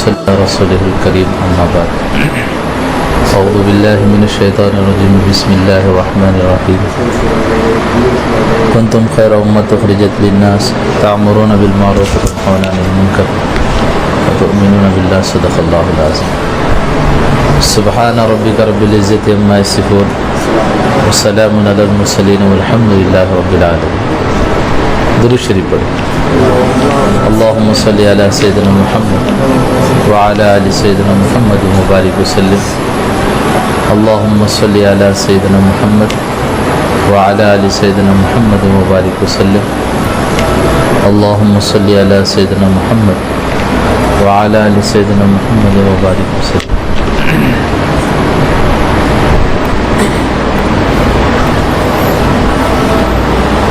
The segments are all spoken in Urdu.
صلی اللہ رسوله الکریم اما بعد اعوذ باللہ من الشیطان الرجیم بسم اللہ الرحمن الرحیم کنتم خیر امت اخرجت للناس تعمرون بالمعروف وتنهون عن المنکر وتؤمنون باللہ صدق اللہ العظیم سبحان ربک رب العزت عما یصفون وسلام علی المرسلین والحمد للہ رب العالمین. درود شریف پڑھیں. اللہم صلی علی سیدنا محمد وعلی آل سیدنا محمد مبارک وسلم. اللہم صلی علی سیدنا محمد وعلی آل سیدنا محمد مبارک وسلم. اللہم صلی علی سیدنا محمد وعلی آل سیدنا محمد مبارک وسلم.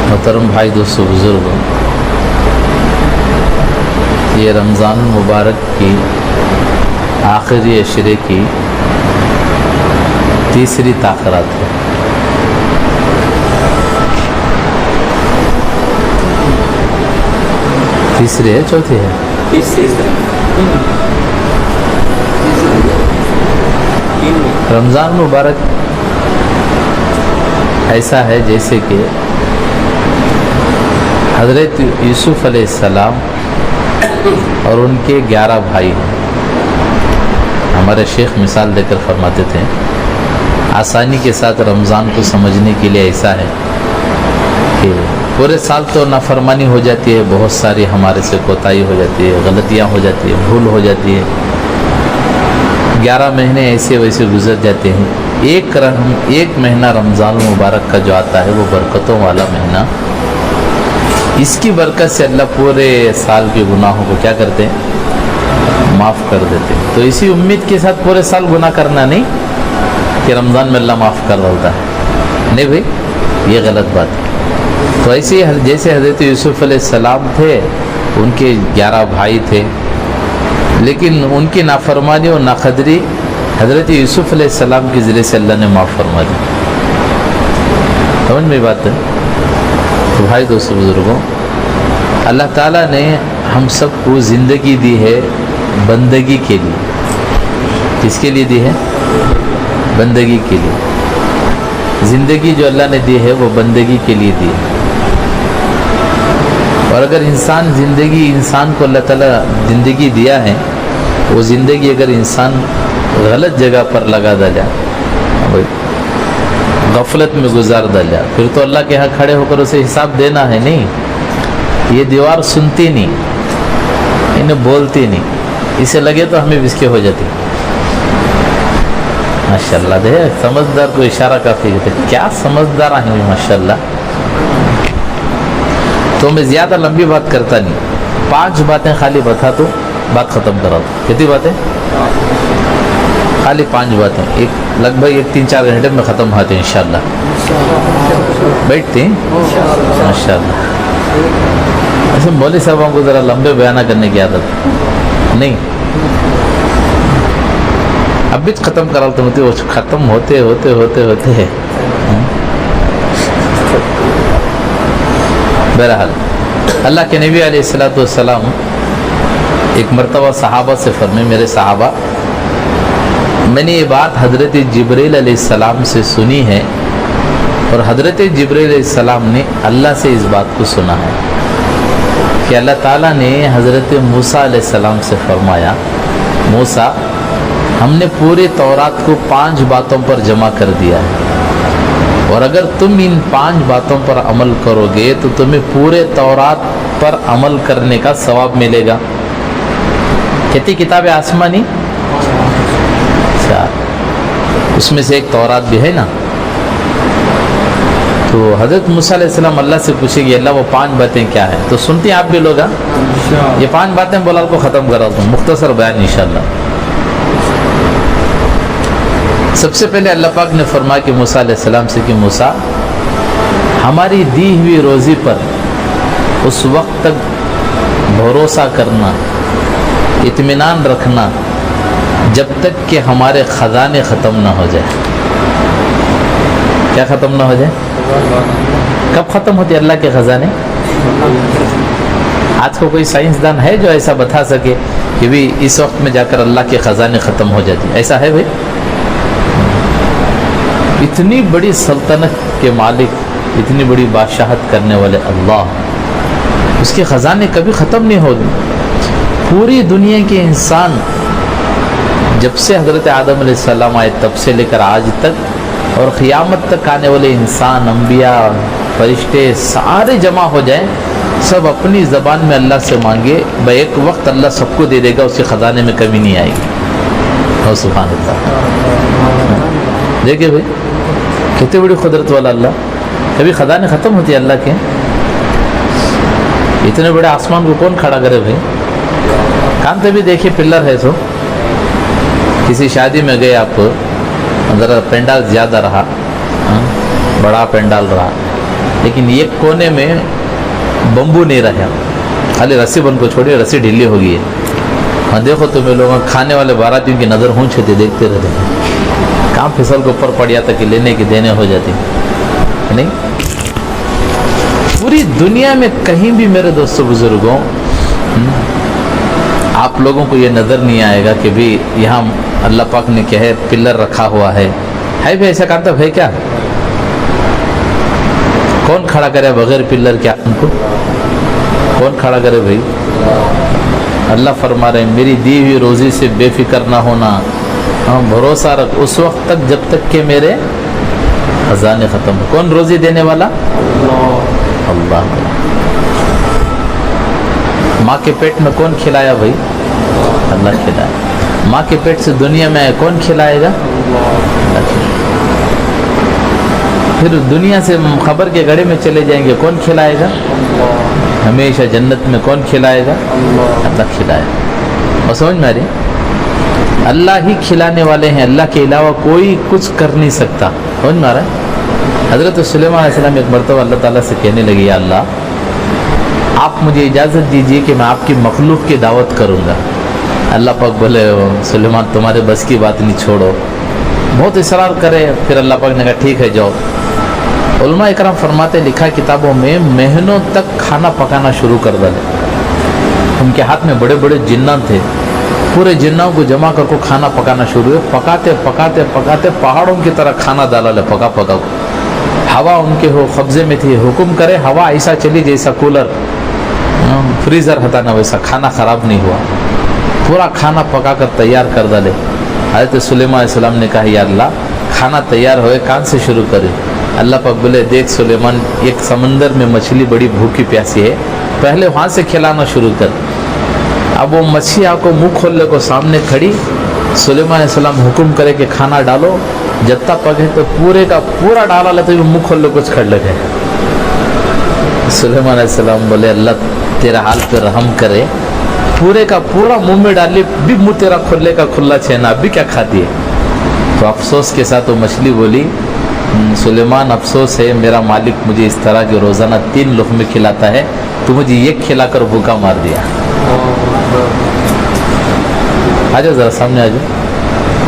محترم بھائی دوستو بزرگوں، یہ رمضان المبارک کی آخری عشرے کی تیسری تاخیرات ہے. تیسری ہے چوتھی ہے؟ رمضان مبارک ایسا ہے جیسے کہ حضرت یوسف علیہ السلام اور ان کے 11 بھائی ہیں. ہمارے شیخ مثال دے کر فرماتے تھے آسانی کے ساتھ رمضان کو سمجھنے کے لیے ایسا ہے کہ پورے سال تو نافرمانی ہو جاتی ہے، بہت ساری ہمارے سے کوتاہی ہو جاتی ہے، غلطیاں ہو جاتی ہے، بھول ہو جاتی ہے. 11 مہینے ایسے ویسے گزر جاتے ہیں. ایک مہینہ رمضان مبارک کا جو آتا ہے وہ برکتوں والا مہینہ، اس کی برکت سے اللہ پورے سال کے گناہوں کو کیا کرتے ہیں؟ معاف کر دیتے ہیں. تو اسی امید کے ساتھ پورے سال گناہ کرنا نہیں کہ رمضان میں اللہ معاف کر دیتا ہے. نہیں بھائی، یہ غلط بات ہے. تو ایسے جیسے حضرت یوسف علیہ السلام تھے، ان کے 11 بھائی تھے، لیکن ان کی نافرمانی اور ناقدری حضرت یوسف علیہ السلام کے ذریعے سے اللہ نے معاف فرما دی. سمجھ میں بات ہے؟ تو بھائی دوستو بزرگوں، اللہ تعالیٰ نے ہم سب کو زندگی دی ہے بندگی کے لیے. کس کے لیے دی ہے؟ بندگی کے لیے. زندگی جو اللہ نے دی ہے وہ بندگی کے لیے دی ہے. اور اگر انسان کو اللہ تعالیٰ زندگی دیا ہے، وہ زندگی اگر انسان غلط جگہ پر لگا ڈالا، غفلت میں گزار ڈالا، پھر تو اللہ کے ہاں کھڑے ہو کر اسے حساب دینا ہے. نہیں، یہ دیوار سنتی نہیں، انہیں بولتی نہیں، اسے لگے تو ہمیں بسکے ہو جاتی. ماشاءاللہ دے سمجھدار کو اشارہ کافی ہے. کیا سمجھدار ہیں ماشاءاللہ. تو میں زیادہ لمبی بات کرتا نہیں، 5 باتیں خالی بتا تو بات ختم کرا دو. کتنی باتیں؟ خالی 5 باتیں، لگ بھگ 3-4 گھنٹے میں ختم ہوتے ہیں انشاءاللہ. بیٹھتے ہیں ماشاءاللہ. ایسے مولوی صاحبوں کو ذرا لمبے بیانہ کرنے کی عادت نہیں. اب بھی ختم کرا تو وہ ختم ہوتے ہیں. بہرحال اللہ کے نبی علیہ السلام ایک مرتبہ صحابہ سے فرمائے، میرے صحابہ، میں نے یہ بات حضرت جبریل علیہ السلام سے سنی ہے، اور حضرت جبریل علیہ السلام نے اللہ سے اس بات کو سنا ہے کہ اللہ تعالیٰ نے حضرت موسیٰ علیہ السلام سے فرمایا، موسیٰ، ہم نے پورے تورات کو 5 باتوں پر جمع کر دیا ہے، اور اگر تم ان 5 باتوں پر عمل کرو گے تو تمہیں پورے تورات پر عمل کرنے کا ثواب ملے گا. کتنی کتاب آسمانی؟ اس میں سے ایک تورات بھی ہے نا. تو حضرت موسیٰ علیہ السلام اللہ سے پوچھے گی، اللہ وہ 5 باتیں کیا ہیں؟ تو سنتے ہیں آپ بھی لوگ. یہ 5 باتیں بولا کو ختم کرا دوں، مختصر بیان انشاءاللہ. سب سے پہلے اللہ پاک نے فرمایا کہ موسیٰ علیہ السلام سے کہ موسیٰ، ہماری دی ہوئی روزی پر اس وقت تک بھروسہ کرنا، اطمینان رکھنا جب تک کہ ہمارے خزانے ختم نہ ہو جائے. کیا ختم نہ ہو جائے؟ کب ختم ہوتے اللہ کے خزانے؟ آج کو کوئی سائنسدان ہے جو ایسا بتا سکے کہ بھی اس وقت میں جا کر اللہ کے خزانے ختم ہو جاتی؟ ایسا ہے بھائی؟ اتنی بڑی سلطنت کے مالک، اتنی بڑی بادشاہت کرنے والے اللہ، اس کے خزانے کبھی ختم نہیں ہوگی۔ پوری دنیا کے انسان جب سے حضرت آدم علیہ السلام آئے تب سے لے کر آج تک، اور قیامت تک آنے والے انسان، انبیاء، فرشتے سارے جمع ہو جائیں، سب اپنی زبان میں اللہ سے مانگے، ایک وقت اللہ سب کو دے دے گا، اس کے خزانے میں کمی نہیں آئے گی۔ اور سبحان اللہ، دیکھیں بھائی کتنی بڑی قدرت والا اللہ۔ کبھی خزانے ختم ہوتی ہے اللہ کے؟ اتنے بڑے آسمان کو کون کھڑا کرے بھائی؟ کانتے بھی دیکھیے پلر ہے، سو کسی شادی میں گئے آپ، ذرا پینڈال زیادہ رہا، بڑا پینڈال رہا، لیکن ایک کونے میں بمبو نہیں رہا، خالی رسی بن کو چھوڑی، رسی ڈھیلی ہو گئی ہے۔ ہاں دیکھو تمہیں لوگ کھانے والے باراتیوں کی نظر ہونچ ہوتی، دیکھتے رہتے ہیں، کام پھسل کے اوپر پڑ جاتا کہ لینے کی دینے ہو جاتی نہیں۔ پوری دنیا میں کہیں بھی میرے دوستوں بزرگوں آپ لوگوں کو یہ نظر نہیں آئے گا کہ بھی یہاں اللہ پاک نے کیا ہے پلر رکھا ہوا ہے بھی ایسا کہتا ہے کیا؟ کون کھڑا کرے بغیر پلر کیا ان کو؟ کون کھڑا کرے بھائی؟ اللہ فرما رہے ہیں میری دی ہوئی روزی سے بے فکر نہ ہونا، بھروسہ رکھ اس وقت تک جب تک کہ میرے خزانے ختم ہو۔ کون روزی دینے والا؟ اللہ۔ ماں کے پیٹ میں کون کھلایا بھائی؟ اللہ کھلایا۔ ماں کے پیٹ سے دنیا میں آئے، کون کھلائے گا؟ اللہ کھلائے۔ پھر دنیا سے خبر کے گھڑے میں چلے جائیں گے، کون کھلائے گا؟ ہمیشہ جنت میں کون کھلائے گا؟ اللہ کھلائے۔ اور سمجھ میں آ رہی؟ اللہ ہی کھلانے والے ہیں، اللہ کے علاوہ کوئی کچھ کر نہیں سکتا۔ سمجھ میں آ رہا ہے؟ حضرت سلیمان علیہ السلام ایک مرتبہ اللہ تعالیٰ سے کہنے لگی، یا اللہ آپ مجھے اجازت دیجئے کہ میں آپ کی مخلوق کی دعوت کروں گا۔ اللہ پاک بولے سلیمان تمہارے بس کی بات نہیں، چھوڑو۔ بہت اصرار کرے، پھر اللہ پاک نے کہا ٹھیک ہے جاؤ۔ علماء اکرام فرماتے، لکھا کتابوں میں مہینوں تک کھانا پکانا شروع کر ڈالے۔ ان کے ہاتھ میں بڑے بڑے جنات تھے، پورے جنوں کو جمع کر کو کھانا پکانا شروع ہوئے، پکاتے پکاتے پکاتے پہاڑوں کی طرح کھانا ڈالا لے، پکا پکا کو۔ ہوا ان کے ہو قبضے میں تھی، حکم کرے ہوا ایسا چلی جیسا کولر فریزر ہوتا نا، ویسا کھانا خراب نہیں ہوا، پورا کھانا پکا کر تیار کر ڈالے۔ حضرت سلیمان علیہ السلام نے کہا یا اللہ کھانا تیار ہوئے کہاں سے شروع کرے؟ اللہ پاک بولے دیکھ سلیمان ایک سمندر میں مچھلی بڑی بھوکی پیاسی ہے، پہلے وہاں سے کھلانا شروع کر۔ اب وہ مچھلی آپ کو منہ کھولنے کو سامنے کھڑی، سلیمان علیہ السلام حکم کرے کہ کھانا ڈالو، جب تک پکے تو پورے کا پورا ڈالا لے تو منہ کھولنے کچھ کھڑ لگے۔ سلیمان علیہ السلام بولے اللہ تیرا حال پہ رحم کرے، پورے کا پورا منہ میں ڈالے بھی منہ تیرا کھلے کا کھلا چھینا، اب بھی کیا کھاتی ہے؟ تو افسوس کے ساتھ وہ مچھلی بولی سلیمان افسوس ہے میرا مالک مجھے اس طرح کے روزانہ 3 لقمے کھلاتا ہے، تو مجھے ایک کھلا کر بھوکا مار دیا۔ آجاؤ ذرا سامنے آجاؤ،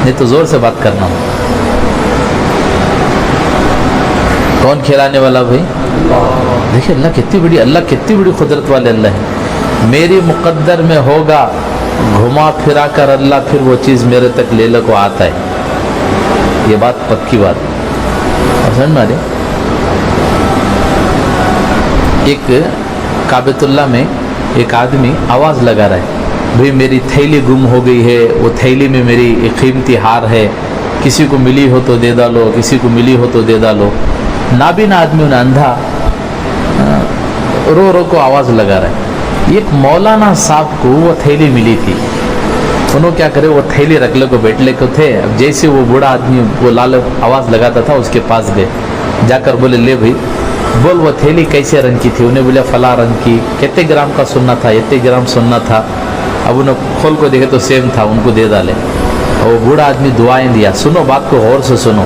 نہیں تو زور سے بات کرنا ہو۔ کون کھلانے والا بھائی؟ دیکھیں اللہ کتنی بڑی قدرت والے اللہ ہے۔ میری مقدر میں ہوگا، گھما پھرا کر اللہ پھر وہ چیز میرے تک لینے کو آتا ہے، یہ بات پکی بات ہے۔ سمجھ میں آ رہی؟ ایک کعبۃ اللہ میں ایک آدمی آواز لگا رہا ہے بھئی میری تھیلی گم ہو گئی ہے، وہ تھیلی میں میری ایک قیمتی ہار ہے، کسی کو ملی ہو تو دے ڈالو، کسی کو ملی ہو تو دے ڈالو۔ نابینا آدمی انہیں اندھا رو رو کو آواز لگا رہا ہے۔ ایک مولانا صاحب کو وہ تھیلی ملی تھی، انہوں کیا کرے وہ تھیلی رکھ لے کو بیٹھلے کو تھے۔ اب جیسے وہ بوڑھا آدمی وہ لال آواز لگاتا تھا اس کے پاس گئے، جا کر بولے لے بھائی بول وہ تھیلی کیسے رنگ کی تھی؟ انہیں بولے فلاں رنگ کی، کتنے گرام کا سننا تھا؟ اتنے گرام سننا تھا۔ اب انہوں کھول کو دیکھے تو سیم تھا، ان کو دے ڈالے۔ اور وہ بوڑھا آدمی دعائیں دیا۔ سنو بات کو غور سے سنو،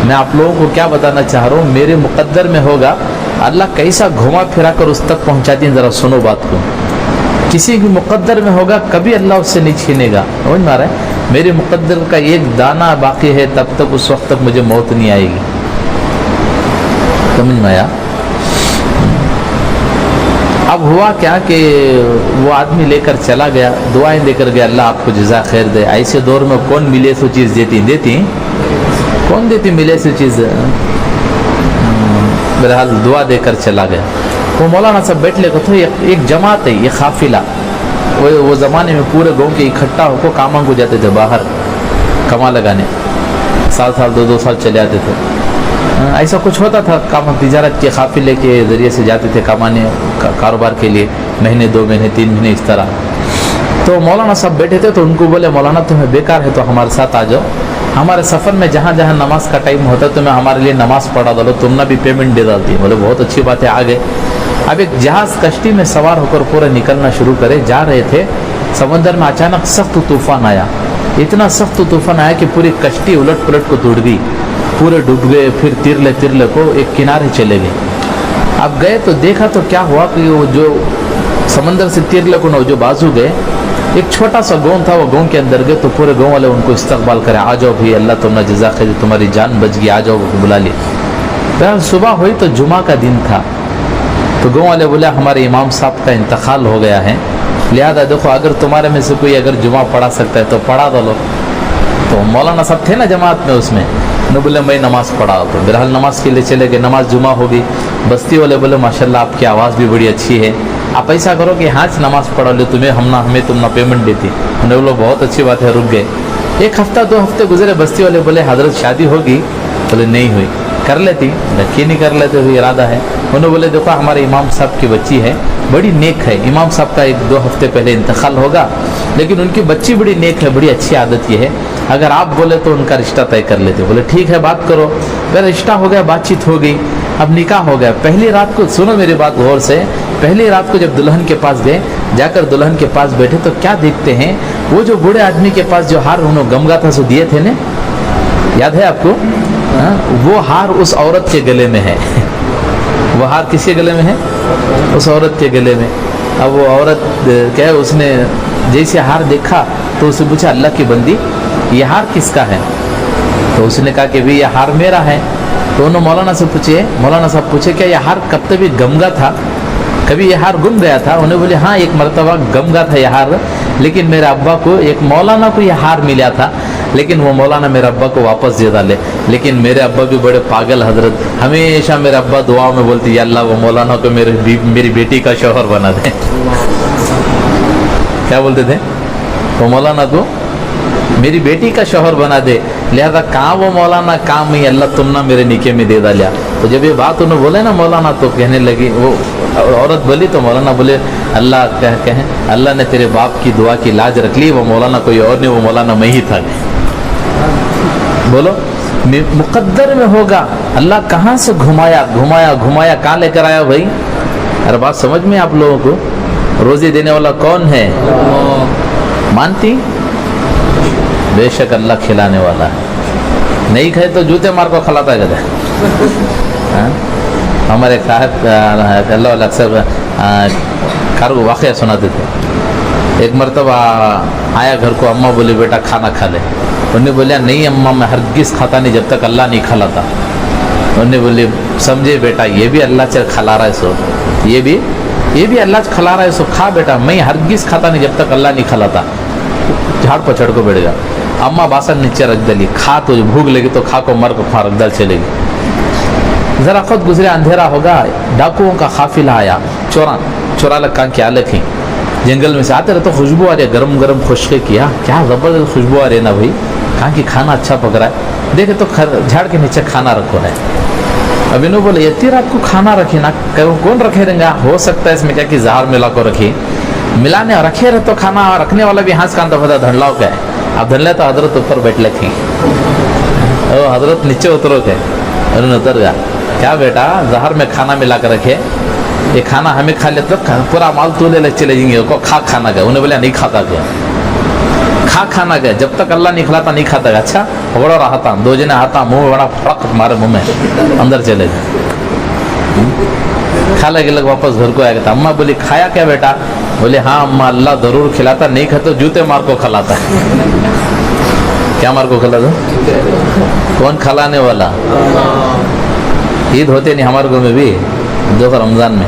میں آپ لوگوں کو کیا بتانا چاہ رہا ہوں، میرے مقدر میں ہوگا اللہ کیسا گھما پھرا کر اس تک پہنچاتی ہیں، ذرا سنو بات کو۔ کسی کی مقدر میں ہوگا کبھی اللہ اس سے نہیں چھینے گا، سمجھ میں آ رہا ہے؟ میرے مقدر کا ایک دانہ باقی ہے تب تک اس وقت تک مجھے موت نہیں آئے گی، سمجھ میں آیا؟ اب ہوا کیا کہ وہ آدمی لے کر چلا گیا, دعائیں دے کر گیا, اللہ آپ کو جزا خیر دے. ایسے دور میں کون ملے سو چیز دیتی کون دیتی ملے سو چیز. بہرحال دعا دے کر چلا گیا. وہ مولانا صاحب بیٹھ لے کو تو ایک جماعت ہے, یہ قافلہ, وہ زمانے میں پورے گاؤں کے اکٹھا ہو کو کاموں کو جاتے تھے باہر کما لگانے, سال دو سال چلے آتے تھے. ایسا کچھ ہوتا تھا, کام تجارت کے قافلے کے ذریعے سے جاتے تھے کمانے کاروبار کے لیے, مہینے 2 مہینے 3 مہینے اس طرح. تو مولانا صاحب بیٹھے تھے تو ان کو بولے مولانا تمہیں بیکار ہے تو ہمارے ساتھ آ جاؤ, ہمارے سفر میں جہاں جہاں نماز کا ٹائم ہوتا ہے تمہیں ہمارے لیے نماز پڑھا دو, تم نے بھی پیمنٹ دے ڈالتی. بولے بہت اچھی بات ہے, آ گئے. اب ایک جہاز کشتی میں سوار ہو کر پورے نکلنا شروع کرے, جا رہے تھے, سمندر میں اچانک سخت طوفان آیا. اتنا سخت طوفان آیا کہ پوری کشتی الٹ پلٹ کو ٹوٹ گئی, پورے ڈوب گئے. پھر تیرلے کو ایک کنارے چلے گئے. اب گئے تو دیکھا تو کیا ہوا کہ وہ جو سمندر سے تیرلے کو جو بازو گئے, ایک چھوٹا سا گاؤں تھا, وہ گاؤں کے اندر گئے تو پورے گاؤں والے ان کو استقبال کرے, آ جاؤ بھائی, اللہ تم نے جزا خیر, تمہاری جان بچ گئی, آ جاؤ, بلا لی. صبح ہوئی تو جمعہ کا دن تھا, تو گاؤں والے بولے ہمارے امام صاحب کا انتقال ہو گیا ہے, لہذا دیکھو اگر تمہارے میں سے کوئی اگر جمعہ پڑھا سکتا ہے تو پڑھا دو لو. تو مولانا صاحب تھے نا جماعت میں, اس میں انہوں بولے میں نماز پڑھا. تو بہرحال نماز کے لیے چلے گئے, نماز جمعہ ہو گئی. بستی والے بولے ماشاءاللہ آپ کی آواز بھی بڑی اچھی ہے, آپ ایسا کرو کہ ہاں نماز پڑھو لے, ہمیں تم نہ پیمنٹ دیتی. انہوں نے بولے بہت اچھی بات ہے, رک گئے. 1 ہفتہ 2 ہفتے گزرے, بستی والے بولے حضرت شادی ہوگی؟ بولے نہیں ہوئی. کر لیتی, کیوں نہیں کر لیتے, ہوئی ارادہ ہے. انہوں بولے دیکھو ہمارے امام صاحب کی بچی ہے, بڑی نیک ہے, امام صاحب کا 1-2 ہفتے پہلے انتقال ہوگا, لیکن ان کی بچی بڑی نیک ہے, بڑی اچھی عادت یہ ہے, اگر آپ بولے تو ان کا رشتہ طے کر لیتے. بولے ٹھیک ہے بات کرو. پھر رشتہ ہو گیا, بات چیت ہو گئی, اب نکاح ہو گیا. پہلی رات کو, سنو میری بات غور سے, پہلی رات کو جب دلہن کے پاس گئے, جا کر دلہن کے پاس بیٹھے تو کیا دیکھتے ہیں, وہ جو بوڑھے آدمی کے پاس جو ہار انہوں گمگا تھا سو دیے تھے نا, یاد ہے آپ کو, وہ ہار اس عورت کے گلے میں ہے. وہ ہار کس کے گلے میں ہے؟ اس عورت کے گلے میں. اب وہ عورت کیا ہے, اس نے جیسے ہار دیکھا تو اسے پوچھا اللہ کی بندی یہ ہار کس کا ہے؟ تو اس نے کہا کہ بھی یہ ہار میرا ہے. تو انہوں مولانا سے پوچھے کیا یہ ہار کب تک بھی گمگا تھا, کبھی یہ ہار گم گیا تھا؟ انہوں نے بولے ہاں ایک مرتبہ گمگا تھا یہ ہار, لیکن میرے ابا کو, ایک مولانا کو یہ ہار ملا تھا, لیکن وہ مولانا میرے ابا کو واپس دے ڈالے. لیکن میرے ابا بھی بڑے پاگل حضرت, ہمیشہ میرے ابا دعاؤں میں بولتے یا اللہ وہ مولانا کو میری بیٹی کا شوہر بنا دے. کیا بولتے تھے, وہ مولانا کو میری بیٹی کا شوہر بنا دے, لہذا کہاں وہ مولانا کام میں اللہ تم نہ میرے نکاح میں دے ڈالیا. تو جب یہ بات انہوں بولے نا مولانا, تو کہنے لگی, وہ عورت بولی تو مولانا بولے اللہ کہیں اللہ نے تیرے باپ کی دعا کی لاج رکھ لی, وہ مولانا کوئی اور نہیں, وہ مولانا میں ہی تھا. بولو مقدر میں ہوگا, اللہ کہاں سے گھمایا کہاں لے کر آیا بھائی. ارے بات سمجھ میں آپ لوگوں کو, روزی دینے والا کون ہے؟ مانتی؟ بے شک اللہ کھلانے والا ہے, نہیں کھائے تو جوتے مار کو کھلاتا ہے. ہمارے صاحب اللہ علیہ اکثر کار کو واقعہ سناتے تھے. ایک مرتبہ آیا گھر کو, اماں بولی بیٹا کھانا کھا لے. انہوں نے بولیا نہیں اماں میں ہرگز کھاتا نہیں جب تک اللہ نہیں کھلاتا. انہوں نے بولی سمجھے بیٹا یہ بھی اللہ چل کھلا رہا ہے, سو یہ بھی اللہ کھلا رہا ہے, سو کھا بیٹا, میں ہرگز کھاتا نہیں جب تک اللہ نہیں کھلاتا. جھاڑ پچھڑ کو بیٹھ گیا. اماں باسن نیچے رکھ دلی, کھا تو بھوک لگی تو کھا کو مر کو کھا رکھ دل چلے گی. ذرا خود گزرے, اندھیرا ہوگا, ڈاکوؤں کا قافلہ آیا, چورا لگا کیا لکھیں, جنگل میں سے آتے رہے تو خوشبو آ رہی ہے, گرم گرم خشکے کیا, کیا زبردست خوشبو آ رہی ہے نا بھائی, کہاں کی کھانا اچھا پک رہا ہے. دیکھے تو جھاڑ کے نیچے کھانا رکھو ہے. اب انہوں بولے اتنی رات کو کھانا رکھے نا, کون رکھے رہیں گا, ہو سکتا ہے اس میں کیا کہ زہر ملا کو رکھے, ملانے اور رکھے رہے تو کھانا رکھنے والا بھی ہانس کاندہ پتا دھنلاؤ کا ہے. اب دھنلے تو حضرت اوپر بیٹھ لکھیں, حضرت نیچے اترو کے, انہوں نے اتر گیا. کیا بیٹا زہر میں کھانا ملا کر رکھے, یہ کھانا ہمیں کھا لے تو پورا مال تو لے چلے جائیں گے, کھا کھانا گیا. انہیں بولیا نہیں کھاتا گیا, کھا کھانا گیا, جب تک اللہ نہیں کھلاتا نہیں کھاتا گیا. اچھا بڑا رہا تھا, 2 جنے آتا, منہ بڑا فرق مارے منہ میں, اندر چلے گئے. کھا لگے لگ واپس گھر کو آیا گیا. اماں بولی کھایا کیا بیٹا؟ بولے ہاں اماں اللہ ضرور کھلاتا, نہیں کھاتا جوتے مار کو کھلاتا ہے. کیا مار کو کھلاتا؟ کون کھلانے والا؟ عید ہوتے نہیں ہمارے گھر میں بھی, دیکھو رمضان میں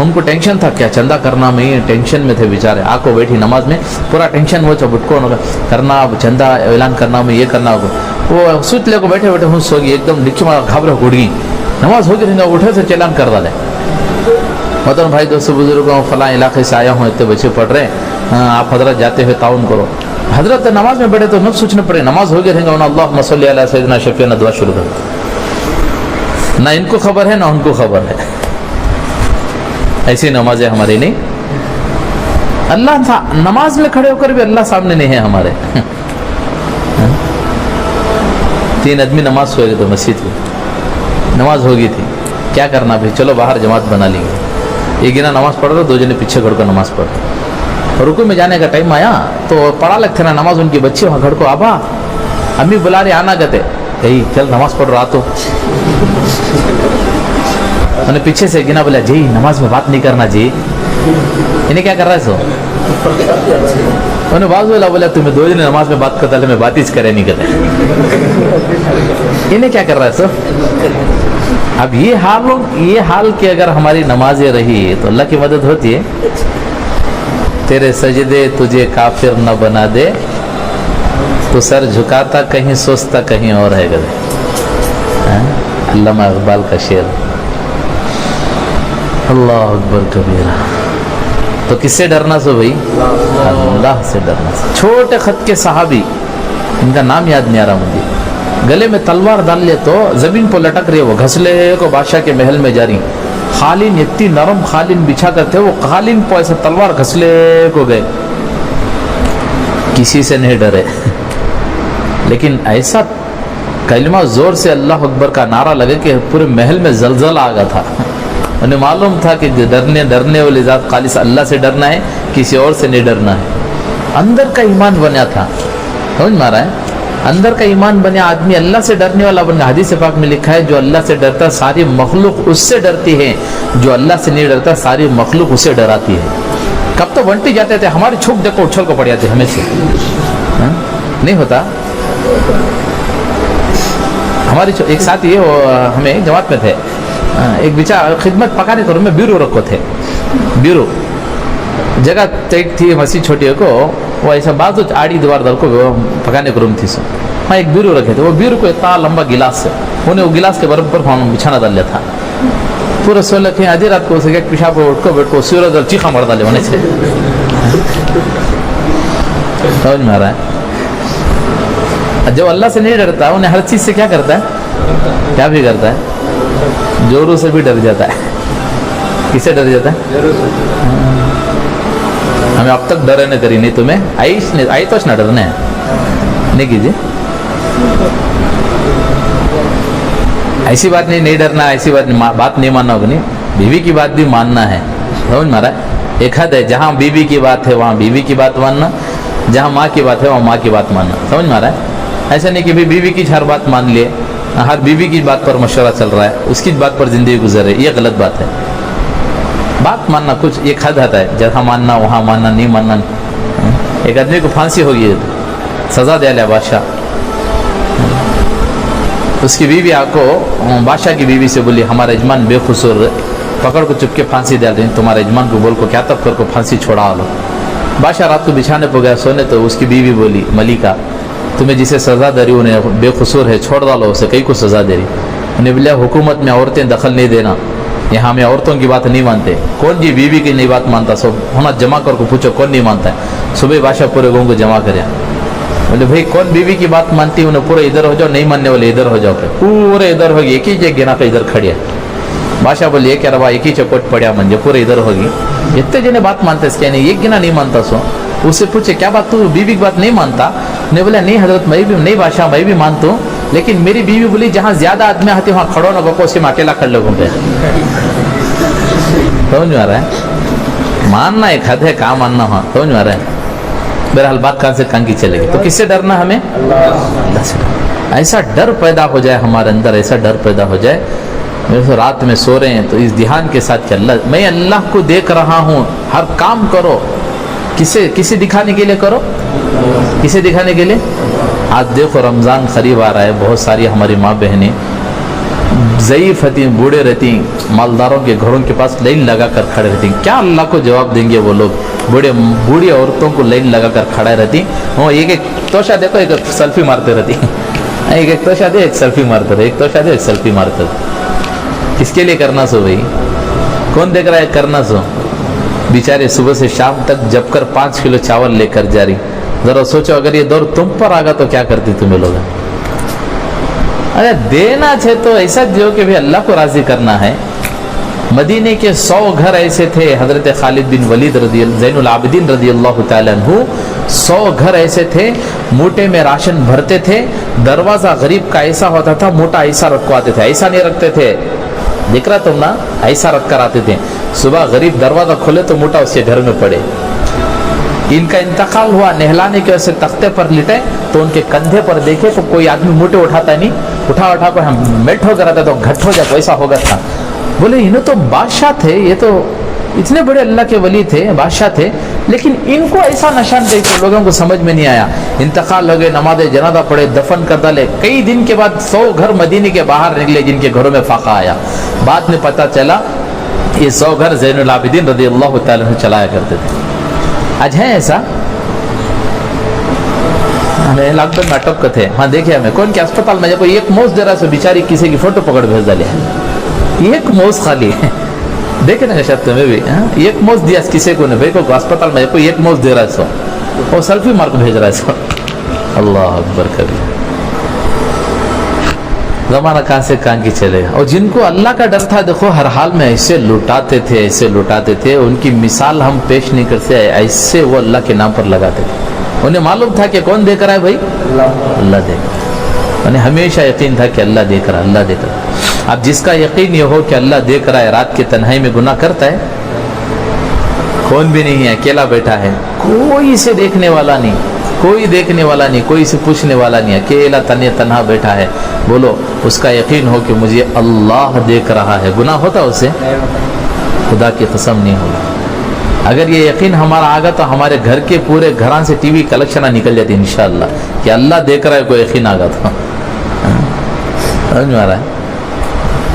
ان کو ٹینشن تھا کیا چندہ کرنا میں ٹینشن میں تھے بیچارے. آ کو بیٹھی نماز میں پورا ٹینشن وہ چبٹکو کرنا چندہ اعلان کرنا میں یہ کرنا وہ سوچ لے کو بیٹھے بیٹھے ہوں سو گئی ایک دم نچے گھبرا اڑ گئی. نماز ہو گئی اٹھے سے چلان کر ڈالے. مطلب بھائی دوستوں بزرگوں فلاں علاقے سے آیا ہوں اتنے بچے پڑھ رہے ہیں آپ حضرت جاتے ہوئے تعاون کرو. حضرت نماز میں بیٹھے تو نہ سوچنا پڑے نماز ہو گئی رہیں گا اللہم صلی علی سیدنا شفیعنا دعا شروع کر. نہ ان کو خبر ہے نہ ان کو خبر ہے. ایسی نمازیں ہماری نہیں. اللہ تھا نماز میں کھڑے ہو کر بھی اللہ سامنے نہیں ہے ہمارے. 3 آدمی نماز سوئے گئے تو مسجد میں نماز ہو گئی تھی. کیا کرنا بھی چلو باہر جماعت بنا لیں گے. ایک گنا نماز پڑھ رہے 2 جنے پیچھے گھڑ کر نماز پڑھ رہے. رکوع میں جانے کا ٹائم آیا تو پڑھا لگتے نا نماز. ان کی بچے وہاں گھڑ کو آبا امی بلا رہے آنا کہتے یہی چل نماز پڑھ رہا. تو انہیں پیچھے سے گنا بولا جی نماز میں بات نہیں کرنا جی. انہیں کیا کر رہا ہے سو انہیں باز بولا تمہیں 2 جنے نماز میں بات کرتا ہے میں بات ہی کرے نہیں کرتے. انہیں کیا کر رہا ہے سو. اب یہ حال کہ اگر ہماری نمازیں رہی تو اللہ کی مدد ہوتی ہے. تیرے سجدے تجھے کافر نہ بنا دے تو سر جھکاتا کہیں سوچتا کہیں اور ہے گدے. علامہ اقبال کا شعر. اللہ اکبر کبیرہ. تو کس سے ڈرنا سو بھائی اللہ سے ڈرنا سو. چھوٹے خط کے صحابی ان کا نام یاد نہیں آ رہا مجھے گلے میں تلوار ڈال لے تو زمین پر لٹک رہے وہ گھسلے کو بادشاہ کے محل میں جاری. قالین اتنی نرم قالین بچھا کر تھے وہ قالین کو ایسے تلوار گھسلے کو گئے. کسی سے نہیں ڈرے لیکن ایسا کلمہ زور سے اللہ اکبر کا نعرہ لگے کہ پورے محل میں زلزلہ آ گیا تھا. انہیں معلوم تھا کہ ڈرنے والی ذات خالص اللہ سے ڈرنا ہے کسی اور سے نہیں ڈرنا ہے. اندر کا ایمان بنیا تھا. سمجھ میں آ رہا ہے اندر کا ایمان بنیا آدمی اللہ سے ڈرنے والا بن. حدیث پاک میں لکھا ہے جو اللہ سے ڈرتا ساری مخلوق اس سے ڈرتی ہے. جو اللہ سے نہیں ڈرتا ساری مخلوق اسے ڈراتی ہے. کب تو بنٹی جاتے تھے ہماری چھوک دیکھو اچھل کو پڑ جاتے ہمیں سے نہیں ہوتا. ہماری ایک ساتھی ہمیں جماعت میں تھے ایک بیچارہ خدمت پکانے کے روم میں بیورو رکھو تھے. بیورو جگہ ٹیک تھی مسجد چھوٹی کو وہ ایسا بازو آڑی دیوار دار کو پکانے کا روم تھی سو وہاں ایک بیورو رکھے تھے. وہ بیورو کو اتنا لمبا گلاس سے انہیں وہ گلاس کے برابر بچھانا ڈال لیا تھا. پورے سو لکھیں آدھی رات کو اسے پیشاب اٹھ کو بیٹھ کو سورج اور چیخا مار ڈالے ہونے سے. سمجھ میں آ رہا ہے جو اللہ سے نہیں ڈرتا انہیں ہر چیز سے کیا کرتا ہے کیا بھی کرتا ہے جوروں سے بھی ڈر جاتا ہے. کس سے ڈر جاتا ہے. ہمیں اب تک ڈرے نہ کری نہیں تمہیں آئی تو نہ ڈرنے نہیں کیجیے. ایسی بات نہیں ڈرنا ایسی بات نہیں ماننا ہوگا. نہیں بیوی کی بات بھی ماننا ہے. سمجھ میں آ رہا ہے ایک حد ہے جہاں بیوی کی بات ہے وہاں بیوی کی بات ماننا. جہاں ماں کی بات ہے وہاں ماں کی بات ماننا. سمجھ میں آ رہا ہے ایسا نہیں کہ بیوی کی ہر بات مان لیے ہر بیوی کی بات پر مشورہ چل رہا ہے اس کی بات پر زندگی گزر رہی ہے. یہ غلط بات ہے. بات ماننا کچھ ایک حد آتا ہے جہاں ماننا وہاں ماننا نہیں ماننا. ایک آدمی کو پھانسی ہو گئی سزا دے لیا بادشاہ. اس کی بیوی آ کو بادشاہ کی بیوی سے بولی ہمارا یجمان بے قصور پکڑ کو چپ کے پھانسی دے رہے ہیں تمہارے یجمان کو بول کو کیا تب کر کو پھانسی چھوڑا لو. بادشاہ رات کو بچھانے پہ گیا سونے تو اس کی بیوی بولی ملکہ تمہیں جسے سزا دے رہی انہیں بے قصور ہے چھوڑ ڈالو اسے کئی کو سزا دے رہی. انہیں بولیا حکومت میں عورتیں دخل نہیں دینا یہاں ہمیں عورتوں کی بات نہیں مانتے. کون جی بیوی کی نہیں بات مانتا سب ہونا جمع کر کو پوچھو کون نہیں مانتا ہے. صبح بادشاہ پورے گاؤں کو جمع کرے بولے بھائی کون بیوی کی بات مانتی انہیں پورے ادھر ہو جاؤ نہیں ماننے والے ادھر ہو جاؤ. پورے ادھر ہوگی ایک ہی جگہ گنا پہ ادھر کھڑیا. بادشاہ بولے یہ کہہ رہا ایک ہی چپٹ پڑیا منجے پورے ادھر ہوگی. اتنے جنے بات مانتے اس کے نہیں ایک گنا نہیں مانتا سو. اس سے پوچھے کیا بات تو بیوی کی بات نہیں مانتا. نے بولا نہیں حضرت میں بھی نہیں بادشاہ میں بھی مانتا ہوں لیکن میری بیوی بولی جہاں زیادہ آدمی آتے وہاں کھڑو نہ گو اس کے اکیلا کھڑ لوگوں پہ. سمجھ میں آ رہا ہے ماننا ایک حد ہے کہاں ماننا ہوا. سمجھ میں آ رہا ہے بہرحال بات کہاں سے کہاں کی چلے گی. تو کس سے ڈرنا ہمیں اللہ سے. ایسا ڈر پیدا ہو جائے ہمارے اندر ایسا ڈر پیدا ہو جائے رات میں سو رہے ہیں تو اس دھیان کے ساتھ کہ اللہ میں اللہ کو دیکھ رہا ہوں. ہر کام کرو کسے دکھانے کے لیے کرو کسے دکھانے کے لیے. آج دیکھو رمضان قریب آ رہا ہے بہت ساری ہماری ماں بہنیں ضعیف رہتی ہیں, بوڑھے رہتی ہیں, مالداروں کے گھروں کے پاس لائن لگا کر کھڑے رہتی ہیں. کیا اللہ کو جواب دیں گے وہ لوگ؟ بوڑھی عورتوں کو لائن لگا کر کھڑے رہتی ہیں, وہ ایک توشہ دیکھو, ایک سیلفی مارتے رہتی ہیں, ایک توشہ دے ایک سیلفی مارتے رہے, ایک توشہ دے ایک سیلفی مارتے رہے. کس کے لیے کرنا سو بھائی؟ کون دیکھ رہا ہے کرنا سو؟ بیچارے صبح سے شام تک جب کر 5 کلو چاول لے کر جا رہی. ذرا سوچو اگر یہ دور تم پر آگا تو کیا کرتی تمہیں لوگ؟ ارے دینا ہے تو ایسا دیو کہ بھی اللہ کو راضی کرنا ہے. مدینے کے 100 گھر ایسے تھے, حضرت خالد بن ولید زین العابدین رضی اللہ تعالیٰ عنہ 100 گھر ایسے تھے, موٹے میں راشن بھرتے تھے. دروازہ غریب کا ایسا ہوتا تھا, موٹا ایسا رکھواتے تھے, ایسا نہیں رکھتے تھے, دیکھ رہا تم نا, ایسا رکھ کر آتے تھے. صبح غریب دروازہ کھولے تو موٹا اس کے گھر میں پڑے. ان کا انتقال ہوا, نہلانے کے وجہ سے تختے پر لٹے تو ان کے کندھے پر دیکھے تو کوئی آدمی موٹے اٹھاتا نہیں, اٹھا کر ہم میٹ ہو کر آتا تو گھٹ ہو جاتا, ایسا ہوگا تھا. بولے انہوں تو بادشاہ تھے, یہ تو اتنے بڑے اللہ کے ولی تھے, بادشاہ تھے, لیکن ان کو ایسا نشان دے کہ لوگوں کو سمجھ میں نہیں آیا. انتقال ہو گئے, نماز جنازہ پڑھے, دفن کر ڈالے. کئی دن کے بعد 100 گھر مدینے کے باہر نکلے جن کے گھروں میں فاقہ آیا. بعد میں پتہ چلا یہ 100 گھر زین العابدین رضی اللہ تعالیٰ عنہ چلایا کرتے تھے. آج ہے ایسا؟ ہمیں لاک ڈاؤن میں اٹک تھے, ہاں دیکھے ہمیں کون کے اسپتال میں جب ایک موز دے رہا ہے, بیچاری کسی کی فوٹو پکڑ بھیج ڈالے, ایک موز خالی ہے. دیکھے نا شاید تمہیں بھی, ایک موز دیا کسی کو نے, بھائی کو اسپتال میں کوئی ایک موز دے رہا ہے سو, وہ سیلفی مار کو بھیج رہا ہے سو. اللہ اکبر کبھی. زمانہ کہاں سے کہاں کی چلے گا. اور جن کو اللہ کا ڈر تھا, دیکھو ہر حال میں ایسے لٹاتے تھے, ایسے لٹاتے تھے, ان کی مثال ہم پیش نہیں کرتے, ایسے وہ اللہ کے نام پر لگاتے تھے. انہیں معلوم تھا کہ کون دیکھ رہا ہے بھائی؟ اللہ دیکھ رہا ہے. انہیں ہمیشہ یقین تھا کہ اللہ دیکھ رہا ہے, اللہ دیکھ رہا ہے. اب جس کا یقین یہ ہو کہ اللہ دیکھ رہا ہے, رات کی تنہائی میں گناہ کرتا ہے, کون بھی نہیں ہے, اکیلا بیٹھا ہے, کوئی سے دیکھنے والا نہیں, کوئی دیکھنے والا نہیں, کوئی سے پوچھنے والا نہیں, اکیلا تنہا بیٹھا ہے, بولو اس کا یقین ہو کہ مجھے اللہ دیکھ رہا ہے, گناہ ہوتا اسے؟ خدا کی قسم نہیں ہوگا. اگر یہ یقین ہمارا آگا تو ہمارے گھر کے پورے گھران سے ٹی وی کلیکشن نکل جاتی انشاءاللہ, کہ اللہ دیکھ رہا ہے, کوئی یقین آگا تو سمجھ میں آ رہا ہے,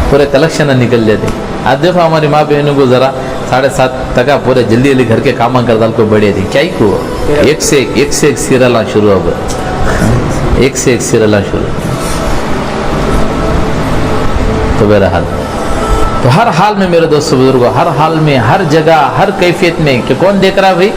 پورے کلیکشن نکل جاتے. آج دیکھو ہماری ماں بہنوں کو ذرا 7:30 تک پورے جلدی جلدی گھر کے کام کر ڈال کو بڑھے تھے, کیا ہی کو ایک سے ایک سیریل شروع ہو گئے, ایک سے ایک سیریل شروع. تو بہرحال تو ہر حال میں میرے دوست بزرگوں, ہر حال میں, ہر جگہ, ہر کیفیت میں کہ کون دیکھ رہا ہے بھائی؟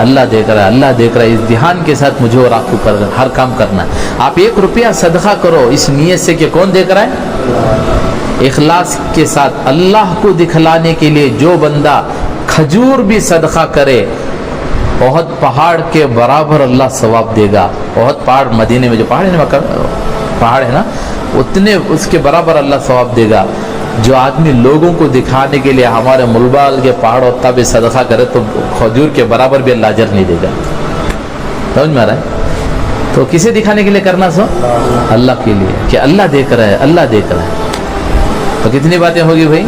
اللہ دیکھ رہا ہے, اللہ دیکھ رہا ہے. اس دھیان کے ساتھ مجھے اور آپ کو ہر کام کرنا ہے. آپ 1 روپیہ صدقہ کرو اس نیت سے کہ کون دیکھ رہا ہے, اخلاص کے ساتھ اللہ کو دکھلانے کے لیے. جو بندہ کھجور بھی صدقہ کرے, احد پہاڑ کے برابر اللہ ثواب دے گا. احد پہاڑ مدینے میں جو پہاڑ ہے نا, پہاڑ ہے نا, اتنے اس کے برابر اللہ ثواب دے گا. جو آدمی لوگوں کو دکھانے کے لیے ہمارے ملبال کے پہاڑ اتنا بھی صدقہ کرے تو کھجور کے برابر بھی اللہ اجر نہیں دے گا. سمجھ میں آ رہا ہے؟ تو کسے دکھانے کے لیے کرنا سو؟ اللہ کے لیے, کہ اللہ دیکھ رہا ہے, اللہ دیکھ رہا ہے. تو کتنی باتیں ہوگی بھائی؟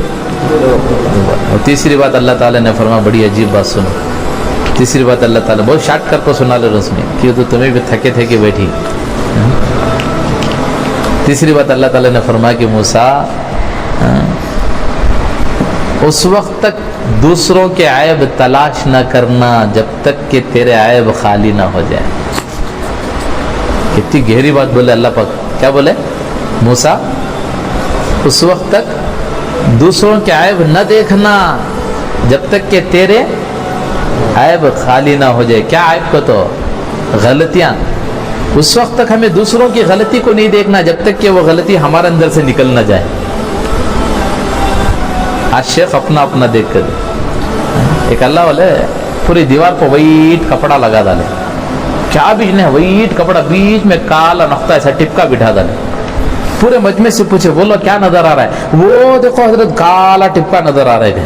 اور تیسری بات اللہ تعالیٰ نے فرمایا, بڑی عجیب بات سنو. تیسری بات اللہ تعالیٰ بہت شارٹ کر کو سنا لے اس میں, کہ تو تمہیں بھی تھکے تھے کہ بیٹھی. تیسری بات اللہ تعالیٰ نے فرمایا کہ موسیٰ, اس وقت تک دوسروں کے عیب تلاش نہ کرنا جب تک کہ تیرے عیب خالی نہ ہو جائے. کتنی گہری بات بولے اللہ پاک. کیا بولے موسیٰ؟ اس وقت تک دوسروں کے عیب نہ دیکھنا جب تک کہ تیرے عیب خالی نہ ہو جائے. کیا عیب کو؟ تو غلطیاں. اس وقت تک ہمیں دوسروں کی غلطی کو نہیں دیکھنا جب تک کہ وہ غلطی ہمارے اندر سے نکل نہ جائے. آج شیخ اپنا دیکھ کر, ایک اللہ والے پوری دیوار کو وائٹ کپڑا لگا ڈالے, کیا بھی نہیں, وائٹ کپڑا, بیچ میں کالا نقطہ ایسا ٹپکا بٹھا ڈالے. پورے مجمع سے پوچھے, بولو کیا نظر آ رہا ہے؟ وہ دیکھو حضرت کالا ٹپکا نظر آ رہے تھے.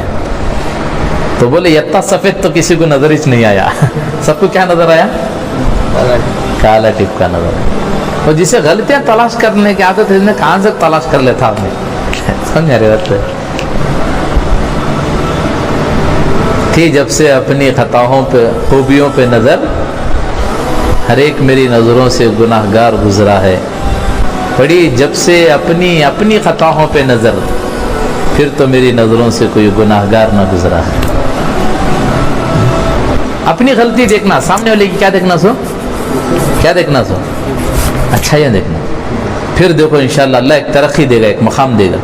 تو بولے اتنا سفید تو کسی کو نظر ہی نہیں آیا, سب کو کیا نظر آیا؟ کالا ٹپکا نظر آیا. اور جسے غلطیاں تلاش کرنے کی عادت ہے, کہاں سے تلاش کر لیتا ہم نے, سمجھا رہے ہوتے تھی. جب سے اپنی خطاؤں پہ, خوبیوں پہ نظر, ہر ایک میری نظروں سے گناہگار گزرا ہے. پڑی جب سے اپنی اپنی خطاؤں پہ نظر، پھر تو میری نظروں سے کوئی گناہگار نہ گزرا ہے. اپنی غلطی دیکھنا، سامنے والے کی کیا دیکھنا سو، کیا دیکھنا سو، اچھائیاں دیکھنا. پھر دیکھو انشاءاللہ اللہ ایک ترقی دے گا، ایک مقام دے گا.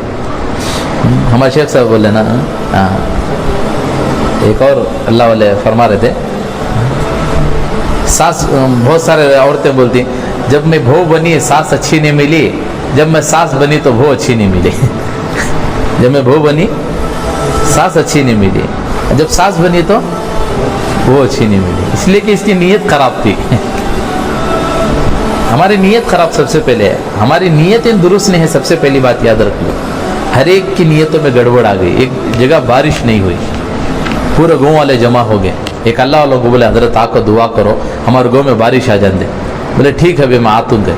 ہمارے شیخ صاحب بولے نا، ایک اور اللہ والے فرما رہے تھے، ساس، بہت سارے عورتیں بولتی ہیں جب میں بہو بنی ساس اچھی نہیں ملی، جب میں ساس بنی تو بہو اچھی نہیں ملی. جب میں بہو بنی ساس اچھی نہیں ملی، جب ساس بنی تو وہ اچھی نہیں ملی، اس لیے کہ اس کی نیت خراب تھی. ہماری نیت خراب سب سے پہلے ہے، ہماری نیتیں درست نہیں ہے. سب سے پہلی بات یاد رکھ لو، ہر ایک کی نیتوں میں گڑبڑ آ گئی. ایک جگہ بارش نہیں ہوئی، پورے گاؤں والے جمع ہو گئے. ایک اللہ والوں کو بولے حضرت آ کو دعا کرو ہمارے گاؤں میں بارش آ جاندے. بولے ٹھیک ہے میں آتوں گے.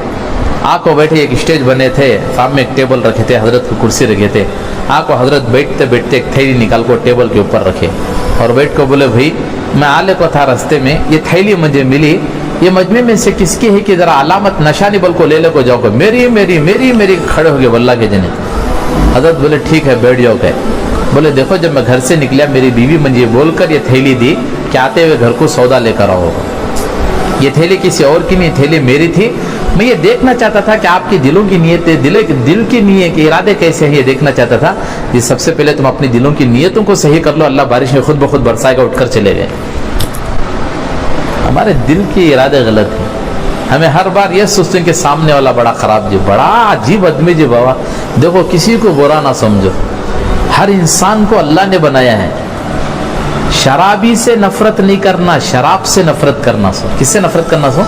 آ کو بیٹھے، ایک اسٹیج بنے تھے، سامنے ایک ٹیبل رکھے تھے، حضرت کو کرسی رکھے تھے. آ کو حضرت بیٹھتے بیٹھتے ایک تھیلی نکال کو ٹیبل کے اوپر رکھے اور بیٹھ کو بولے بھائی میں آلے کو تھا راستے میں، یہ تھیلی مجھے ملی، یہ مجمع میں سے کس کی ہے کہ ذرا علامت نشانی بل کو لے لے کو جاؤ گے. میری میری میری میری کھڑے ہو گئے واللہ کے جنے. حضرت بولے ٹھیک ہے بیٹھ جاؤ گے. بولے دیکھو جب میں گھر سے نکلا میری بیوی مجھے بول کر یہ تھیلی دی کہ آتے ہوئے گھر کو سودا لے کر آؤ. یہ تھیلی کسی اور کی نہیں، تھیلی میری تھی. میں یہ دیکھنا چاہتا تھا کہ آپ کی دلوں کی نیت، دل کی نیت کے ارادے کیسے ہیں، یہ دیکھنا چاہتا تھا. یہ سب سے پہلے تم اپنی دلوں کی نیتوں کو صحیح کر لو، اللہ بارش میں خود بخود برسائے گا. اٹھ کر چلے گئے. ہمارے دل کے ارادے غلط ہیں. ہمیں ہر بار یہ سوچتے ہیں کہ سامنے والا بڑا خراب جی، بڑا عجیب آدمی جی. بابا دیکھو کسی کو برا نہ سمجھو، ہر انسان کو اللہ نے بنایا ہے. شرابی سے نفرت نہیں کرنا، شراب سے نفرت کرنا. سو کس سے نفرت کرنا؟ سو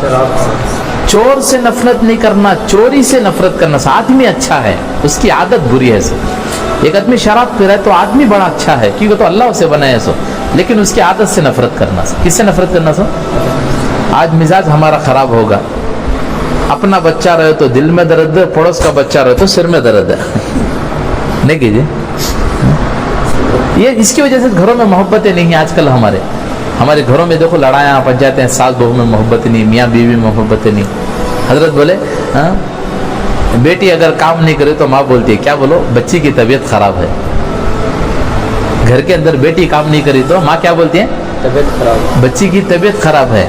چور سے نفرت نہیں کرنا، چوری سے نفرت کرنا. سو آدمی اچھا ہے، اس کی عادت بری ہے. سو ایک آدمی شراب پی رہا ہے تو آدمی بڑا اچھا ہے کیونکہ تو اللہ اسے بنایا. سو لیکن اس کی عادت سے نفرت کرنا. سو کس سے نفرت کرنا؟ سو آج مزاج ہمارا خراب ہوگا، اپنا بچہ رہے تو دل میں درد ہے، پڑوس کا بچہ رہے تو سر میں درد ہے. نہیں کیجیے. یہ اس کی وجہ سے گھروں میں محبتیں نہیں ہیں آج کل. ہمارے گھروں میں دیکھو لڑائیاں پنچایتیں ہیں، ساس بہو میں محبت نہیں، میاں بیوی میں محبتیں نہیں. حضرت بولے بیٹی اگر کام نہیں کرے تو ماں بولتی ہے کیا بولو، بچی کی طبیعت خراب ہے. گھر کے اندر بیٹی کام نہیں کری تو ماں کیا بولتی ہے، طبیعت خراب، بچی کی طبیعت خراب ہے.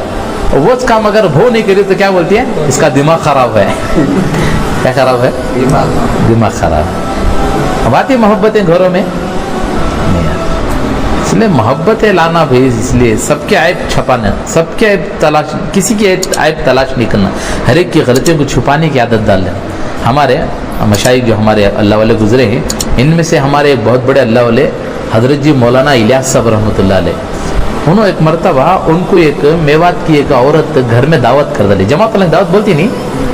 وہ کام اگر بہو نہیں کری تو کیا بولتی ہے، اس کا دماغ خراب ہے. کیا خراب ہے؟ دماغ خراب. اب آتی محبتیں گھروں میں. اس لیے محبتیں لانا بھی، اس لیے سب کے عیب چھپانا، سب کے عیب تلاش، کسی کی عیب تلاش نہیں کرنا، ہر ایک کی غلطیوں کو چھپانے کی عادت ڈال لینا. ہمارے مشائخ جو ہمارے اللہ والے گزرے ہیں، ان میں سے ہمارے ایک بہت بڑے اللہ والے حضرت جی مولانا الیاس صاحب رحمۃ اللہ علیہ. انہوں ایک مرتبہ ان کو ایک میوات کی ایک عورت گھر میں دعوت کر ڈالی. جماعت والے دعوت بولتی نہیں،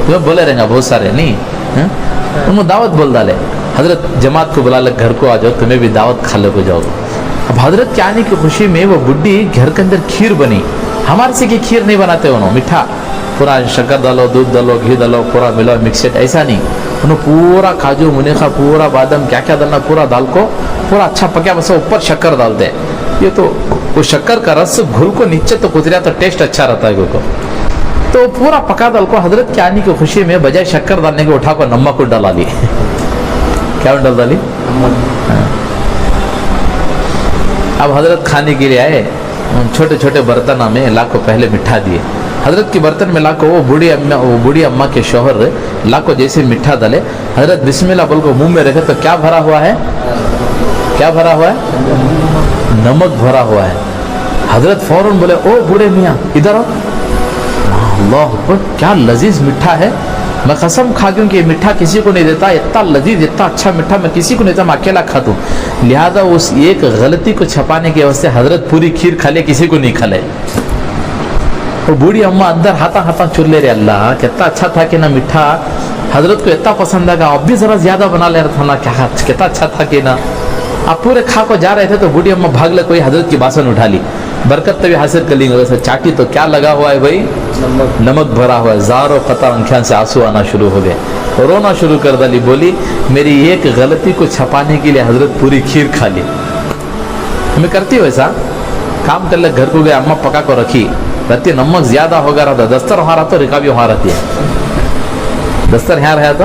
تمہیں بولے رہیں گا بہت سارے نہیں، انہوں دعوت بول ڈالے. حضرت جماعت کو بلا لے گھر کو آ جاؤ، تمہیں بھی دعوت کھا لے کو جاؤ. اب حضرت کے آنے کی خوشی میں وہ بڈھی گھر کے اندر کھیر بنی. ہمارے سے کہ کھیر نہیں بناتے انہوں، میٹھا پورا شکر ڈالو، دودھ ڈالو، گھی ڈالو، پورا ملاؤ مکسڈ، ایسا نہیں. انہوں پورا کاجو منیخا، پورا بادام، کیا کیا ڈالنا، پورا دال کو پورا اچھا پکیا، بس اوپر شکر ڈالتے. یہ تو وہ شکر کا رس گھل کو نیچے تو گزریا تو ٹیسٹ اچھا رہتا ہے. کو تو پورا پکا دال کو حضرت کے آنے کی خوشی میں بجائے شکر ڈالنے کے اٹھا کو نمک کو ڈالا لی. کیا ڈال ڈالی؟ اب حضرت کھانے کے لیے آئے، چھوٹے چھوٹے برتن میں لا کو پہلے مٹھا دیے. حضرت کے برتن میں لا کو وہ بوڑھی اماں کے شوہر لا کو جیسے مٹھا ڈالے، حضرت بسم اللہ بول کو منہ میں رکھے تو کیا بھرا ہوا ہے، کیا بھرا ہوا ہے، نمک بھرا ہوا ہے. حضرت فوراً بولے او بوڑھے میاں ادھر آؤ. اللہ اکبر، کیا لذیذ مٹھا ہے، میں قسم کھا گیا کہ یہ مٹھا کسی کو نہیں دیتا، اتنا لذیذ اتنا اچھا مٹھا میں کسی کو نہیں دیتا، میں اکیلا کھاتا ہوں. لہذا اس ایک غلطی کو چھپانے کے واسطے حضرت پوری کھیر کھا لے، کسی کو نہیں کھلائے. وہ بوڑھی اماں اندر ہاتھا ہاتھا چر لے رہے، اللہ کتنا اچھا تھا کہ نا مٹھا، حضرت کو اتنا پسند آگا، اب بھی ذرا زیادہ بنا لے رہا تھا نا، کیا کتنا اچھا تھا کہ نا. اب پورے کھا کو جا رہے تھے تو بوڑھی اماں بھاگ لے، کوئی حضرت کی باسن اٹھا لی، برکت تبھی حاصل کر لیں گے. ویسے چاٹی تو کیا لگا ہوا ہے بھائی، نمک بھرا ہوا ہے. زار و قطع آنکھوں سے آنسو آنا شروع ہو گئے، رونا شروع کر ڈالی. بولی میری ایک غلطی کو چھپانے کے لیے حضرت پوری کھیر کھا لی. ہمیں کرتی ہو ایسا کام کر لے، گھر کو گئے اماں پکا کو رکھی رہتی، نمک زیادہ ہو گیا رہتا، دستر وہاں رہتا، رکا بھی وہاں رہتی ہے. دستر یہاں رہا تو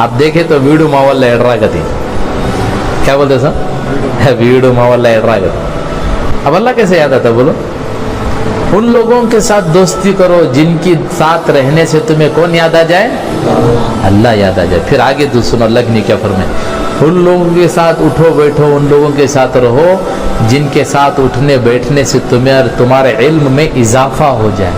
آپ دیکھیں تو ویڈو ماوال ایڈرا گتی, کیا بولتے سر, ویڈو ماوال ایڈرا گتی. اب اللہ کیسے یاد آتا بولو؟ ان لوگوں کے ساتھ دوستی کرو جن کی ساتھ رہنے سے تمہیں کون یاد آ جائے؟ اللہ یاد آ جائے. پھر آگے تو سنو اللہ نے کیا فرمائے, ان لوگوں کے ساتھ اٹھو بیٹھو, ان لوگوں کے ساتھ رہو جن کے ساتھ اٹھنے بیٹھنے سے تمہیں تمہارے علم میں اضافہ ہو جائے.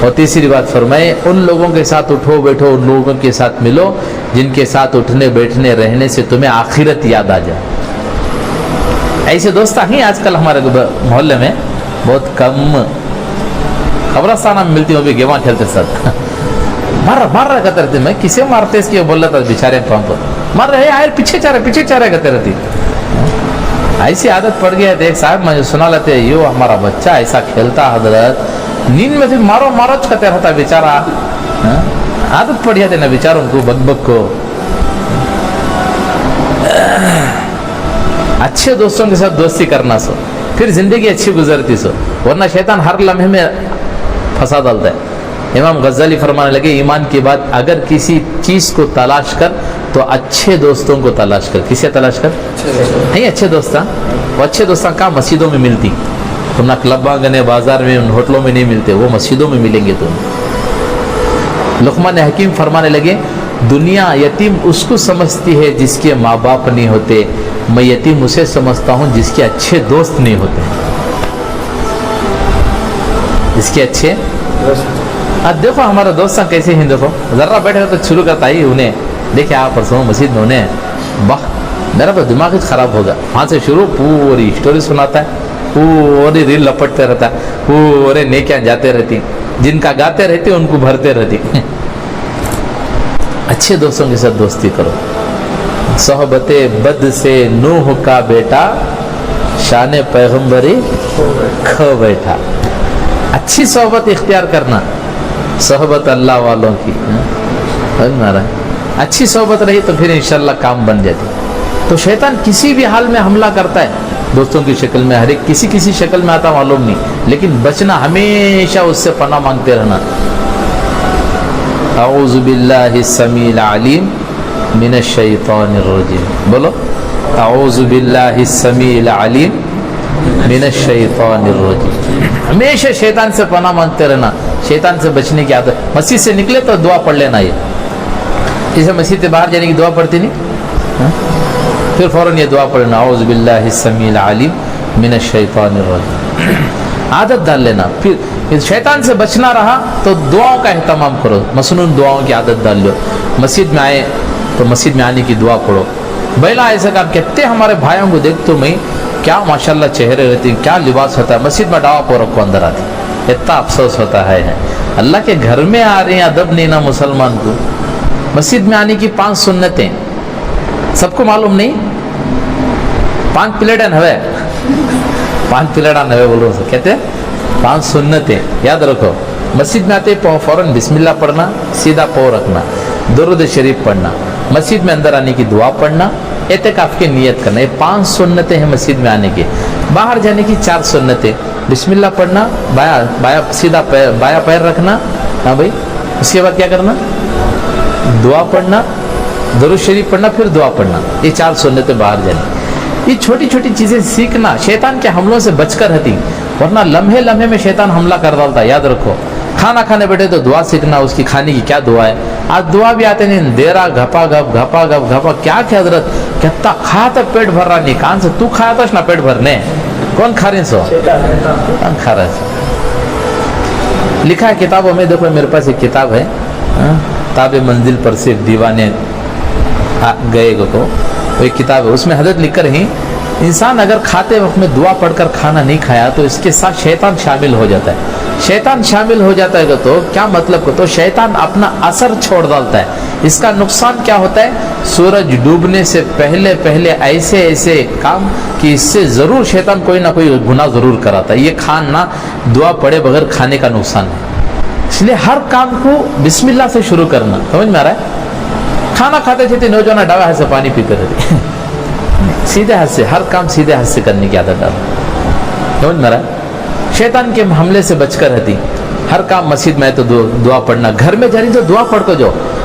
اور تیسری بات فرمائے, ان لوگوں کے ساتھ اٹھو بیٹھو, ان لوگوں کے ساتھ ملو جن کے ساتھ اٹھنے بیٹھنے رہنے سے تمہیں آخرت یاد آ جائے. ایسے دوست ہیں آج کل ہمارے محلے میں بہت کم. قبرستان میں ملتی ہوں, بھی گیما کھیلتے ساتھ مار رہا کرتے رہتے. میں کسے مارتے اس کی بول رہا تھا بیچارے پمپ مار رہے آئے پیچھے چارے کرتے رہتی. ایسی عادت پڑ گئی ہے. ایک صاحب مجھے سنا لیتے, یو ہمارا بچہ ایسا کھیلتا حضرت, نیند میں سے مارو کرتے رہتا بیچارہ. عادت پڑ جاتے نا بیچاروں کو, بک کو. اچھے دوستوں کے ساتھ دوستی کرنا سو, پھر زندگی اچھی گزرتی سو, ورنہ شیطان ہر لمحے میں پھنسا ڈالتا ہے. امام غزالی فرمانے لگے, ایمان کی بات, اگر کسی چیز کو تلاش کر تو اچھے دوستوں کو تلاش کر. کسے تلاش کر؟ نہیں, اچھے دوست. وہ اچھے دوست کہاں مسجدوں میں ملتی, تم نہ کلب گنے بازار میں ان ہوٹلوں میں نہیں ملتے, وہ مسجدوں میں ملیں گے تم. لقمان حکیم فرمانے لگے, دنیا یتیم اس کو سمجھتی ہے جس کے ماں باپ نہیں ہوتے, میں یتیم اسے سمجھتا ہوں جس کے اچھے دوست نہیں ہوتے. جس کے اچھے دیکھو ہمارا دوست کیسے ہیں, دیکھو ذرا بیٹھے تو شروع کرتا ہی انہیں, دیکھے آپ پرسوں مسجد میں انہیں, واہ میرا تو دماغ ہی خراب ہوگا. وہاں سے شروع پوری اسٹوری سناتا ہے, پوری ریل لپٹتے رہتا ہے, پورے نیکیاں جاتے رہتی, جن کا گاتے رہتے ان کو بھرتے رہتی. اچھے دوستوں کے ساتھ دوستی کرو. صحبت بد سے نوح کا بیٹا شان پیغمبری کھو بیٹھا. اچھی صحبت اختیار کرنا, صحبت اللہ والوں کی. اچھی صحبت رہی تو پھر انشاءاللہ کام بن جاتی. تو شیطان کسی بھی حال میں حملہ کرتا ہے, دوستوں کی شکل میں, ہر ایک کسی شکل میں آتا معلوم نہیں, لیکن بچنا ہمیشہ اس سے پناہ مانگتے رہنا. اعوذ باللہ السمیع العلیم من الشیطان الرجیم. بولو اعوذ باللہ السمیع العلیم من الشیطان الرجیم. ہمیشہ شیطان سے پناہ مانگتے رہنا, شیطان سے بچنے کی عادت. مسجد سے نکلے تو دعا پڑھ لینا. یہ جیسے مسجد سے باہر جانے کی دعا پڑھتی نہیں, پھر فوراً یہ دعا پڑھنا, اعوذ باللہ السمیع العلیم من الشیطان الرجیم. عادت ڈال لینا. پھر شیطان سے بچنا رہا تو دعاؤں کا اہتمام کرو, مسنون دعاؤں کی عادت ڈال لو. مسجد میں آئے تو مسجد میں آنے کی دعا پڑھو. بیلا ایسا کام کہتے ہمارے بھائیوں کو دیکھ تو میں, کیا ماشاءاللہ چہرے رہتے ہیں, کیا لباس ہوتا ہے, مسجد میں ڈاوا پو رکھو اندر آتی. اتنا افسوس ہوتا ہے, اللہ کے گھر میں آ رہے ہیں, ادب نہیں نا مسلمان کو. مسجد میں آنے کی 5 سنتیں سب کو معلوم نہیں. 5 پلیٹیں ہوئے, 5 پلیٹاں ہوئے بولو کہتے ہیں 5 سنتیں یاد رکھو. مسجد میں آتے فوراً بسم اللہ پڑھنا, سیدھا پاؤں رکھنا, درود شریف پڑھنا, مسجد میں اندر آنے کی دعا پڑھنا, اعتکاف کی نیت کرنا. یہ 5 سنتیں ہیں مسجد میں آنے کی. باہر جانے کی 4 سنتیں, بسم اللہ پڑھنا, بایا سیدھا بایا پیر رکھنا, ہاں بھائی, اس کے بعد کیا کرنا, دعا پڑھنا, درود شریف پڑھنا, پھر دعا پڑھنا. یہ 4 سنتیں باہر جانے. یہ چھوٹی چھوٹی چیزیں سیکھنا, شیطان کے حملوں سے بچ کر رہتی, ورنہ لمحے لمحے میں شیطان حملہ کر ڈالتا. یاد رکھو, کھانا کھانے بیٹھے تو دعا سیکھنا, اس کی کھانے کی کیا دعا ہے. آج دعا بھی آتے نہیں, دیرا گھپا گھپا کیا حضرت, کہتا کھایا تھا پیٹ بھر رہا نہیں. کہاں سے تو کھایا تھا نا پیٹ بھرنے, کون کھا رہے سو, کون کھا رہا ہے. لکھا ہے کتابوں میں, دیکھو میرے پاس ایک کتاب ہے, تاب منزل پر صرف دیوانے گئے کو, ایک کتاب ہے, اس میں حضرت لکھ کر ہی انسان اگر کھاتے وقت میں دعا پڑھ کر کھانا نہیں کھایا تو اس کے ساتھ شیطان شامل ہو جاتا ہے. شیطان شامل ہو جاتا ہے تو کیا مطلب کو, تو شیطان اپنا اثر چھوڑ ڈالتا ہے. اس کا نقصان کیا ہوتا ہے, سورج ڈوبنے سے پہلے ایسے کام کہ اس سے ضرور شیطان کوئی نہ کوئی گناہ ضرور کراتا ہے. یہ کھانا دعا پڑھے بغیر کھانے کا نقصان ہے. اس لیے ہر کام کو بسم اللہ سے شروع کرنا. سمجھ میں آ رہا ہے. کھانا کھاتے تھے نوجوان ڈاوا ہاتھ سے پانی پیتے رہتے, سیدھے ہاتھ سے ہر کام سیدھے ہاتھ سے کرنے کی عادت ڈالو. سمجھ میں آ رہا ہے. شیطان کے حملے سے بچ کر رہتی. ہر کام مسجد میں تو دعا پڑھنا, گھر میں جا رہی تو دعا پڑھ کو جاؤ.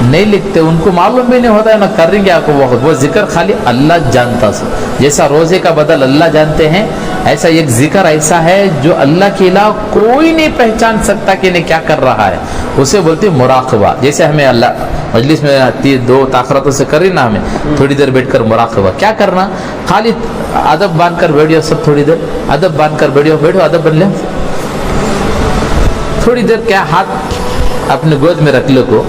نہیں لکھتے, ان کو معلوم بھی نہیں ہوتا ہے, نہ کریں گے آپ کو وقت. وہ ذکر خالی اللہ جانتا. جیسا روزے کا بدل اللہ جانتے ہیں, ایسا ایک ذکر ایسا ہے جو اللہ کے علاوہ کوئی نہیں پہچان سکتا کہ نہیں کیا کر رہا ہے, اسے بولتے مراقبہ. جیسے ہمیں اللہ مجلس میں 2 تاخرتوں سے کری نا, ہمیں تھوڑی دیر بیٹھ کر مراقبہ کیا کرنا, خالی ادب باندھ کر بیٹھو, سب تھوڑی دیر ادب باندھ کر بیٹھو, ادب بن لے تھوڑی دیر. کیا ہاتھ اپنے گود میں رکھ لو کو,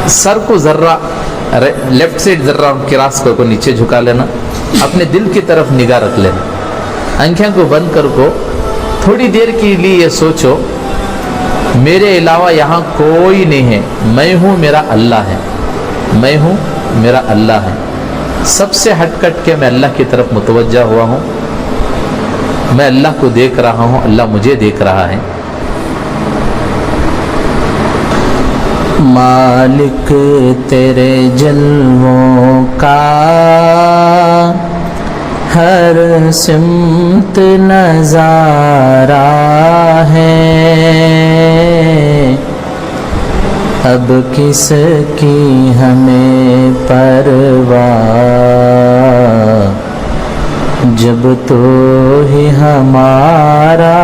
سر کو ذرہ لیفٹ سائڈ ذرہ کراس کو نیچے جھکا لینا, اپنے دل کی طرف نگاہ رکھ لینا, آنکھیں کو بند کر کو تھوڑی دیر کے لیے یہ سوچو میرے علاوہ یہاں کوئی نہیں ہے, میں ہوں میرا اللہ ہے, میں ہوں میرا اللہ ہے. سب سے ہٹ کٹ کے میں اللہ کی طرف متوجہ ہوا ہوں, میں اللہ کو دیکھ رہا ہوں, اللہ مجھے دیکھ رہا ہے. مالک تیرے جلووں کا ہر سمت نظارہ ہے, اب کس کی ہمیں پرواہ, جب تو ہی ہمارا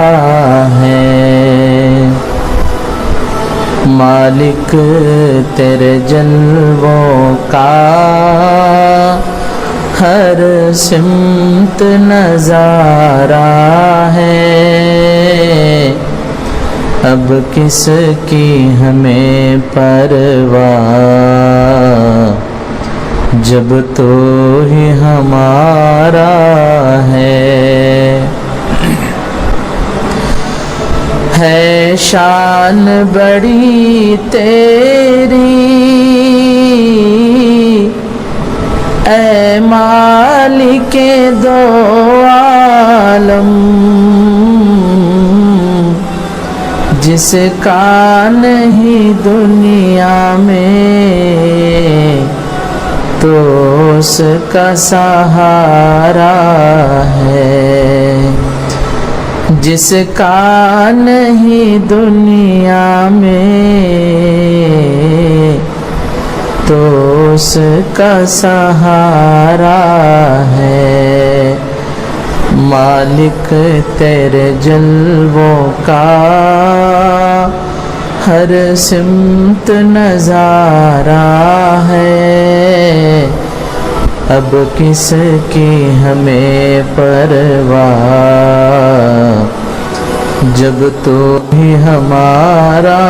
ہے. مالک تیرے جلووں کا ہر سمت نظارہ ہے, اب کس کی ہمیں پرواہ, جب تو ہی ہمارا ہے. شان بڑی تیری اے مالک دو عالم, جس کا نہیں دنیا میں تو اس کا سہارا ہے, جس کا نہیں دنیا میں تو اس کا سہارا ہے. مالک تیرے جلووں کا ہر سمت نظارہ ہے, اب کس کی ہمیں پرواہ, جب تو ہی ہمارا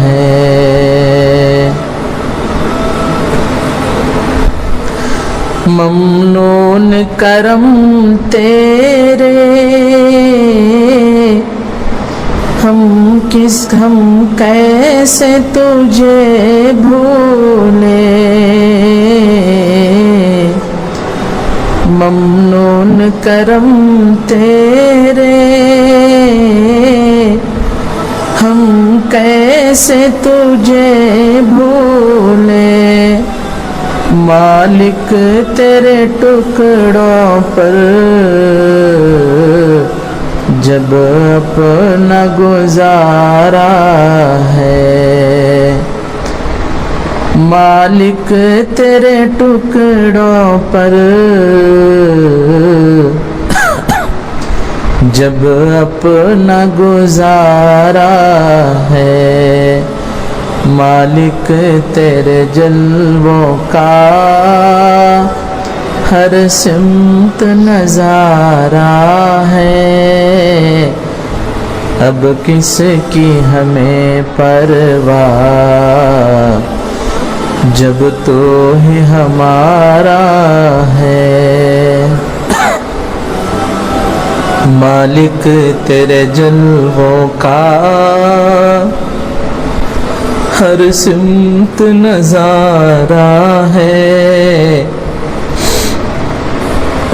ہے. ممنون کرم تیرے ہم کیسے تجھے بھولے, ممنون کرم تیرے ہم کیسے تجھے بھولے, مالک تیرے ٹکڑوں پر جب اپنا گزارا ہے, مالک تیرے ٹکڑوں پر جب اپنا گزارا ہے, مالک تیرے جلووں کا ہر سمت نظارہ ہے, اب کس کی ہمیں پرواہ, جب تو ہی ہمارا ہے. مالک تیرے جلووں کا ہر سمت نظارہ ہے,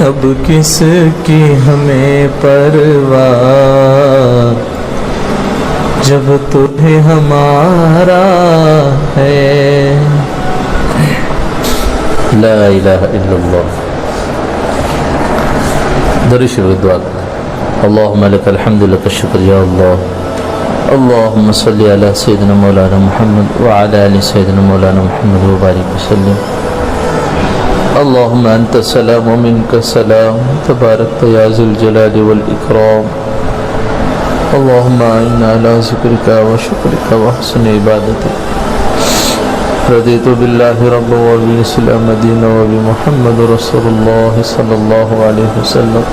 اب کس کی ہمیں پرواہ, جب تمہیں ہمارا ہے. لا الہ الا اللہ. درود شریف دعا. اللہم لک الحمد لک الشکر یا اللہ, اللهم صل على سيدنا مولانا محمد وعلى آل سيدنا مولانا محمد وبارك وسلم. اللهم أنت السلام ومنك السلام تبارك يا ذو الجلال والإكرام. اللهم أعنا على ذكرك وشكرك وحسن عبادتك. رضيت بالله ربا وبالإسلام دينا وبمحمد رسول الله صلى الله عليه وسلم.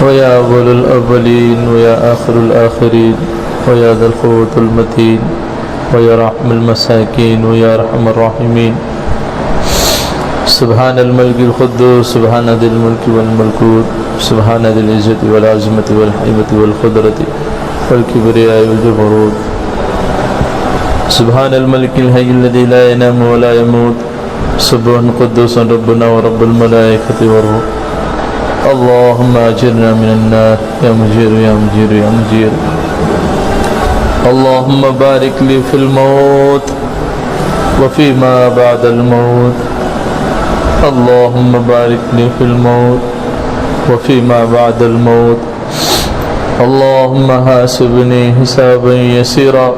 ويا أول الأولين ويا آخر الآخرين ويا ذا القوة المتين ويا رحم المساكين ويا رحم الراحمين. سبحان الملك القدوس سبحان ذي الملك والملكوت سبحان ذي العزة والعظمة والحكمة والقدرة والكبرياء والجبروت. سبحان الملك الحي الذي لا ينام ولا يموت. سبحان قدوس ربنا ورب الملائكة والروح. اللهم أجرنا من النار يا مجير يا مجير يا مجير. اللهم بارك لي في الموت وفيما بعد الموت. اللهم بارك لي في الموت وفيما بعد الموت. اللهم حاسبني حسابا يسيرا.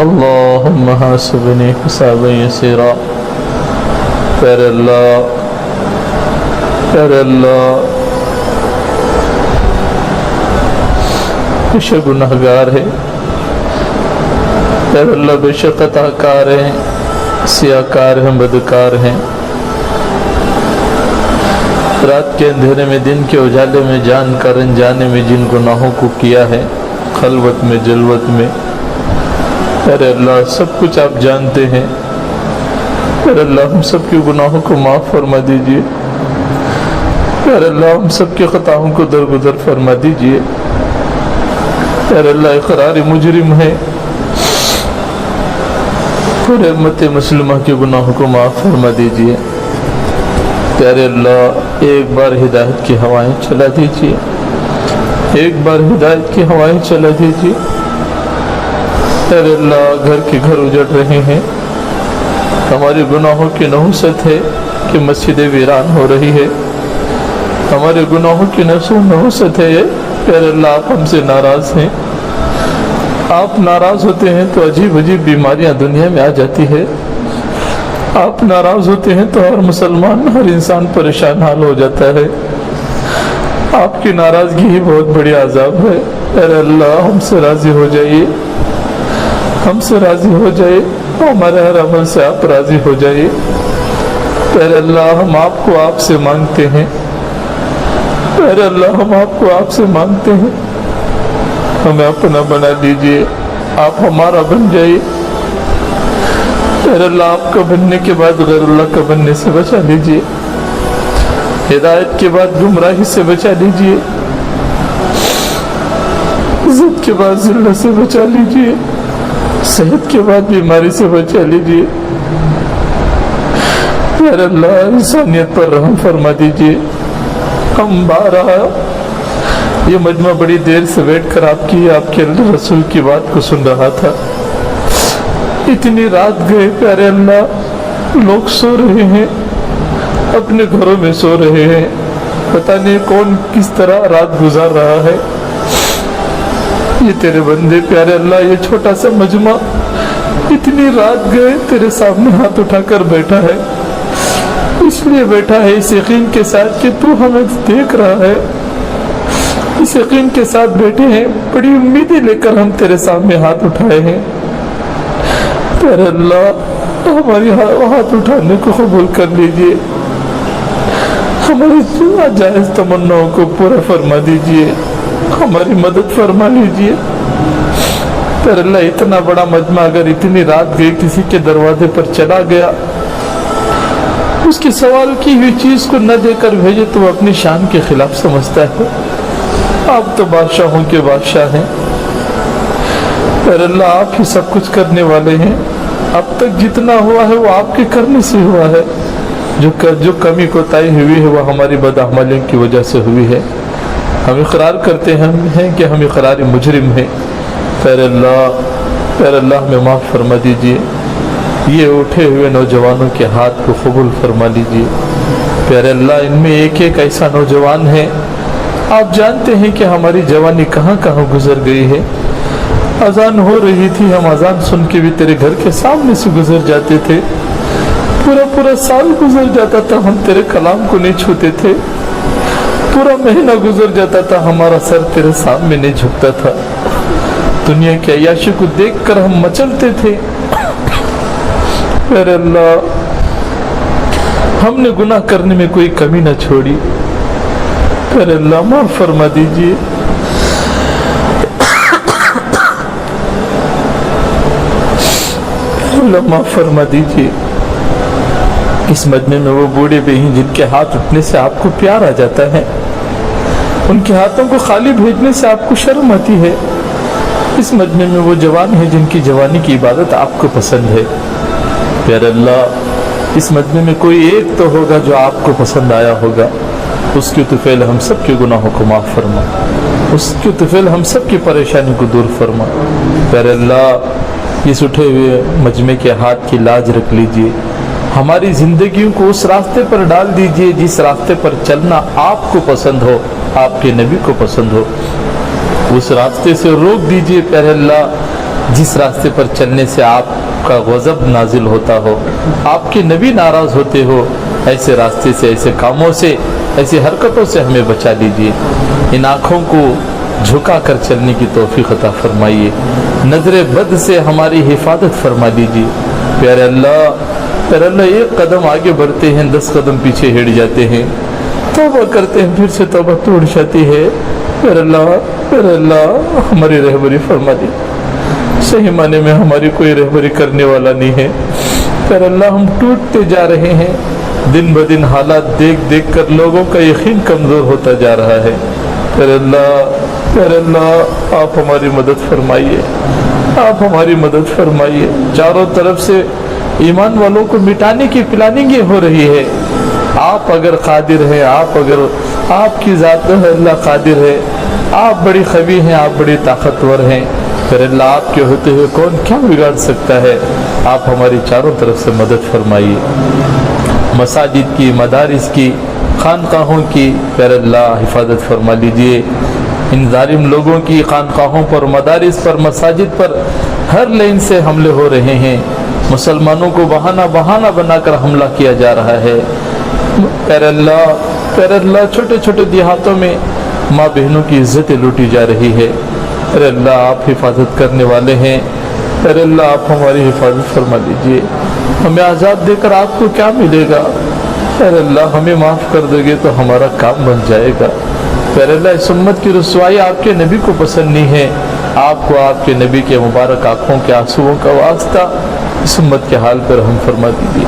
اللهم حاسبني حسابا يسيرا. پیارے اللہ بے شک گناہگار ہے. پیارے اللہ بے شک خطا کار ہیں، سیاہکار ہیں، بدکار ہیں. رات کے اندھیرے میں دن کے اجالے میں جان کر انجانے میں جن گناہوں کو کیا ہے، خلوت میں جلوت میں، پیارے اللہ سب کچھ آپ جانتے ہیں. پیارے اللہ ہم سب کے گناہوں کو معاف فرما دیجئے. پیارے اللہ ہم سب کے خطاؤں کو درگزر فرما دیجئے. پیارے اللہ اقرار مجرم ہے، پورے امت مسلمہ کے گناہوں کو معاف فرما دیجئے. پیارے اللہ ایک بار ہدایت کی ہوائیں چلا دیجئے. ایک بار ہدایت کی ہوائیں چلا دیجئے. پیارے اللہ گھر کے گھر اجڑ رہے ہیں. ہمارے گناہوں کی نحوست ہے کہ مسجدیں ویران ہو رہی ہے. ہمارے گناہوں کی نحوست ہے. پیارے اللہ آپ ہم سے ناراض ہیں. آپ ناراض ہوتے ہیں تو عجیب عجیب بیماریاں دنیا میں آ جاتی ہے. آپ ناراض ہوتے ہیں تو ہر مسلمان ہر انسان پریشان حال ہو جاتا ہے. آپ کی ناراضگی ہی بہت بڑی عذاب ہے. اے اللہ ہم سے راضی ہو جائیے، ہم سے راضی ہو جائے. ہمارے ہر عمل سے آپ راضی ہو جائیے. اے اللہ ہم آپ کو آپ سے مانگتے ہیں. اے اللہ ہم آپ کو آپ سے مانگتے ہیں. ہمیں اپنا بنا دیجئے، آپ ہمارا بن جائیے. اے اللہ آپ کا بننے کے بعد غیر اللہ کا بننے سے بچا لیجئے. ہدایت کے بعد گمراہی سے بچا لیجئے. عزت کے بعد ذلت سے بچا لیجئے. صحت کے بعد بیماری سے بچا لیجئے. اے اللہ انسانیت پر رحم فرما دیجئے. ہم بارہا یہ مجمع بڑی دیر سے بیٹھ کر آپ کے رسول کی بات کو سن رہا تھا. اتنی رات گئے پیارے اللہ، لوگ سو رہے ہیں، اپنے گھروں میں سو رہے ہیں. پتہ نہیں کون کس طرح رات گزار رہا ہے. یہ تیرے بندے پیارے اللہ، یہ چھوٹا سا مجمع اتنی رات گئے تیرے سامنے ہاتھ اٹھا کر بیٹھا ہے. اس لیے بیٹھا ہے اس یقین کے ساتھ کہ تو ہمیں دیکھ رہا ہے. اس یقین کے ساتھ بیٹھے ہیں، بڑی امیدیں لے کر ہم تیرے سامنے ہاتھ اٹھائے ہیں. پیارے اللہ ہماری ہاتھ اٹھانے کو قبول کر لیجئے. ہماری جائز تمناؤں کو پورا فرما دیجئے. ہماری مدد فرما لیجئے. پیارے اللہ اتنا بڑا مجمع اگر اتنی رات گئی کسی کے دروازے پر چلا گیا، اس کی سوال کی ہوئی چیز کو نہ دے کر بھیجے تو وہ اپنی شان کے خلاف سمجھتا ہے. آپ تو بادشاہوں کے بادشاہ ہیں. پیارے اللہ آپ ہی سب کچھ کرنے والے ہیں. اب تک جتنا ہوا ہے وہ آپ کے کرنے سے ہوا ہے. جو کمی کوتاہی ہوئی ہے وہ ہماری بدعملیوں کی وجہ سے ہوئی ہے. ہم اقرار کرتے ہیں کہ ہم اقرار مجرم ہیں. پیارے اللہ ہمیں معاف فرما دیجئے. یہ اٹھے ہوئے نوجوانوں کے ہاتھ کو قبول فرما لیجئے. پیارے اللہ ان میں ایک ایک ایسا نوجوان ہے آپ جانتے ہیں کہ ہماری جوانی کہاں کہاں گزر گئی ہے. اذان ہو رہی تھی, ہم اذان سن کے بھی تیرے گھر کے سامنے سے گزر جاتے تھے. پورا سال گزر جاتا تھا, ہم تیرے کلام کو نہیں چھوتے تھے. پورا مہینہ گزر جاتا تھا, ہمارا سر تیرے سامنے نہیں جھکتا تھا. دنیا کی عیاشی کو دیکھ کر ہم مچلتے تھے. اے اللہ, ہم نے گناہ کرنے میں کوئی کمی نہ چھوڑی. اے اللہ, معاف فرما دیجیے. اللہ معاف فرما دیجیے. اس مجمع میں وہ بوڑھے بھی ہیں جن کے ہاتھ اٹھنے سے آپ کو پیار آ جاتا ہے, ان کے ہاتھوں کو خالی بھیجنے سے آپ کو شرم آتی ہے. اس مجمع میں وہ جوان ہیں جن کی جوانی کی عبادت آپ کو پسند ہے. پیارے اللہ, اس مجمع میں کوئی ایک تو ہوگا جو آپ کو پسند آیا ہوگا. اس کی طفیل ہم سب کے گناہوں کو معاف فرما, اس کی طفیل ہم سب کی پریشانی کو دور فرما. پیارے اللہ, اس اٹھے ہوئے مجمع کے ہاتھ کی لاج رکھ لیجئے. ہماری زندگیوں کو اس راستے پر ڈال دیجئے جس راستے پر چلنا آپ کو پسند ہو, آپ کے نبی کو پسند ہو. اس راستے سے روک دیجئے پیارے اللہ جس راستے پر چلنے سے آپ کا غضب نازل ہوتا ہو, آپ کے نبی ناراض ہوتے ہو. ایسے راستے سے, ایسے کاموں سے, ایسی حرکتوں سے ہمیں بچا لیجئے. ان آنکھوں کو جھکا کر چلنے کی توفیق عطا فرمائیے. نظر بد سے ہماری حفاظت فرما دیجئے. پیارے اللہ, ایک قدم آگے بڑھتے ہیں 10 قدم پیچھے ہٹ جاتے ہیں. توبہ کرتے ہیں, پھر سے توبہ ٹوٹ جاتی ہے. پیارے اللہ, ہماری رہبری فرما دی. صحیح معنی میں ہماری کوئی رہبری کرنے والا نہیں ہے. پیارے اللہ, ہم ٹوٹتے جا رہے ہیں. دن بدن حالات دیکھ کر لوگوں کا یقین کمزور ہوتا جا رہا ہے. پیارے اللہ, آپ ہماری مدد فرمائیے, آپ ہماری مدد فرمائیے. چاروں طرف سے ایمان والوں کو مٹانے کی پلاننگیں ہو رہی ہے. آپ اگر قادر ہیں, آپ کی ذات ہے اللہ قادر ہے. آپ بڑی قوی ہیں, آپ بڑی طاقتور ہیں. پھر اللہ, آپ کے ہوتے ہوئے کون کیا بگاڑ سکتا ہے. آپ ہماری چاروں طرف سے مدد فرمائیے. مساجد کی, مدارس کی, خانقاہوں کی پھر اللہ حفاظت فرما لیجئے. ان ظالم لوگوں کی خانقاہوں پر, مدارس پر, مساجد پر ہر لین سے حملے ہو رہے ہیں. مسلمانوں کو بہانہ بنا کر حملہ کیا جا رہا ہے. پیر اللہ, چھوٹے دیہاتوں میں ماں بہنوں کی عزتیں لوٹی جا رہی ہے. پیر اللہ, آپ حفاظت کرنے والے ہیں. پیر اللہ, آپ ہماری حفاظت فرما دیجئے. ہمیں آزاد دے کر آپ کو کیا ملے گا. پیر اللہ, ہمیں معاف کر دو گے تو ہمارا کام بن جائے گا. پیر اللہ, اس امت کی رسوائی آپ کے نبی کو پسند نہیں ہے. آپ کو آپ کے نبی کے مبارک آنکھوں کے آنسوؤں کا واسطہ اس امت کے حال پر رحم فرما دیجیے.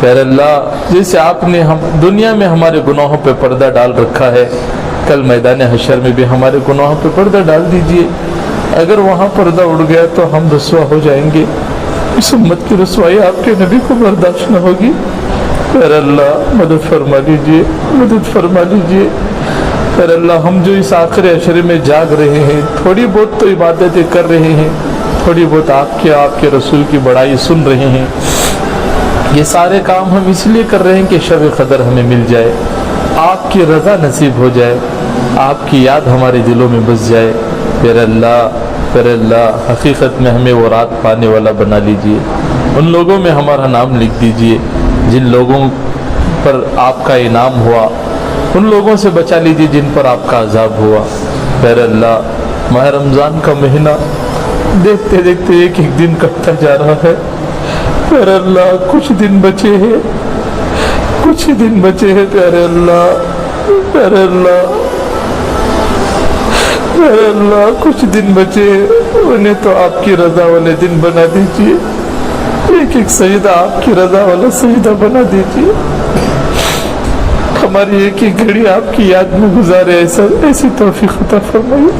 پیر اللہ, جیسے آپ نے دنیا میں ہمارے گناہوں پہ پردہ ڈال رکھا ہے, کل میدان حشر میں بھی ہمارے گناہوں پہ پردہ ڈال دیجیے. اگر وہاں پردہ اڑ گیا تو ہم رسوا ہو جائیں گے. اس امت کی رسوائی آپ کے نبی کو برداشت نہ ہوگی. پیر اللہ, مدد فرما لیجیے, مدد فرما لیجیے. پیر اللہ, ہم جو اس آخر عشرے میں جاگ رہے ہیں, تھوڑی بہت تو عبادتیں کر رہے ہیں, تھوڑی بہت آپ کے رسول کی بڑائی سن رہے ہیں. یہ سارے کام ہم اس لیے کر رہے ہیں کہ شب قدر ہمیں مل جائے, آپ کی رضا نصیب ہو جائے, آپ کی یاد ہمارے دلوں میں بس جائے. پیر اللہ, حقیقت میں ہمیں وہ رات پانے والا بنا لیجئے. ان لوگوں میں ہمارا نام لکھ دیجئے جن لوگوں پر آپ کا انعام ہوا, ان لوگوں سے بچا لیجئے جن پر آپ کا عذاب ہوا. پیر اللہ, ماہ رمضان کا مہینہ دیکھتے دیکھتے ایک دن کٹتا جا رہا ہے. پیر اللہ, کچھ دن بچے ہیں, کچھ دن بچے ہیں. پیارے اللہ, کچھ دن بچے ہیں, انہیں تو آپ کی رضا والے دن بنا دیجیے. ایک سجدہ آپ کی رضا والا سجدہ بنا دیجیے. ہماری ایک گھڑی آپ کی یاد میں گزارے, ایسی توفیق عطا فرمائیے.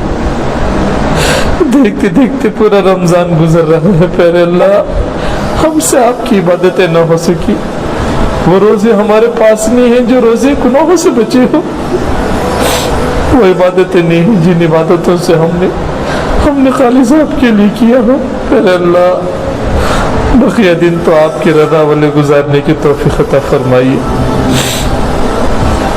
دیکھتے دیکھتے پورا رمضان گزر رہا ہے. پیر اللہ, ہم سے آپ کی عبادتیں نہ ہو سکی. وہ روزے ہمارے پاس نہیں ہیں جو روزے گناہوں سے بچے ہو. وہ عبادتیں نہیں ہیں جن عبادتوں سے ہم نے خالص آپ کے لیے کیا ہو. پیر اللہ, بقیہ دن تو آپ کی رضا والے گزارنے کی توفیق عطا فرمائیے.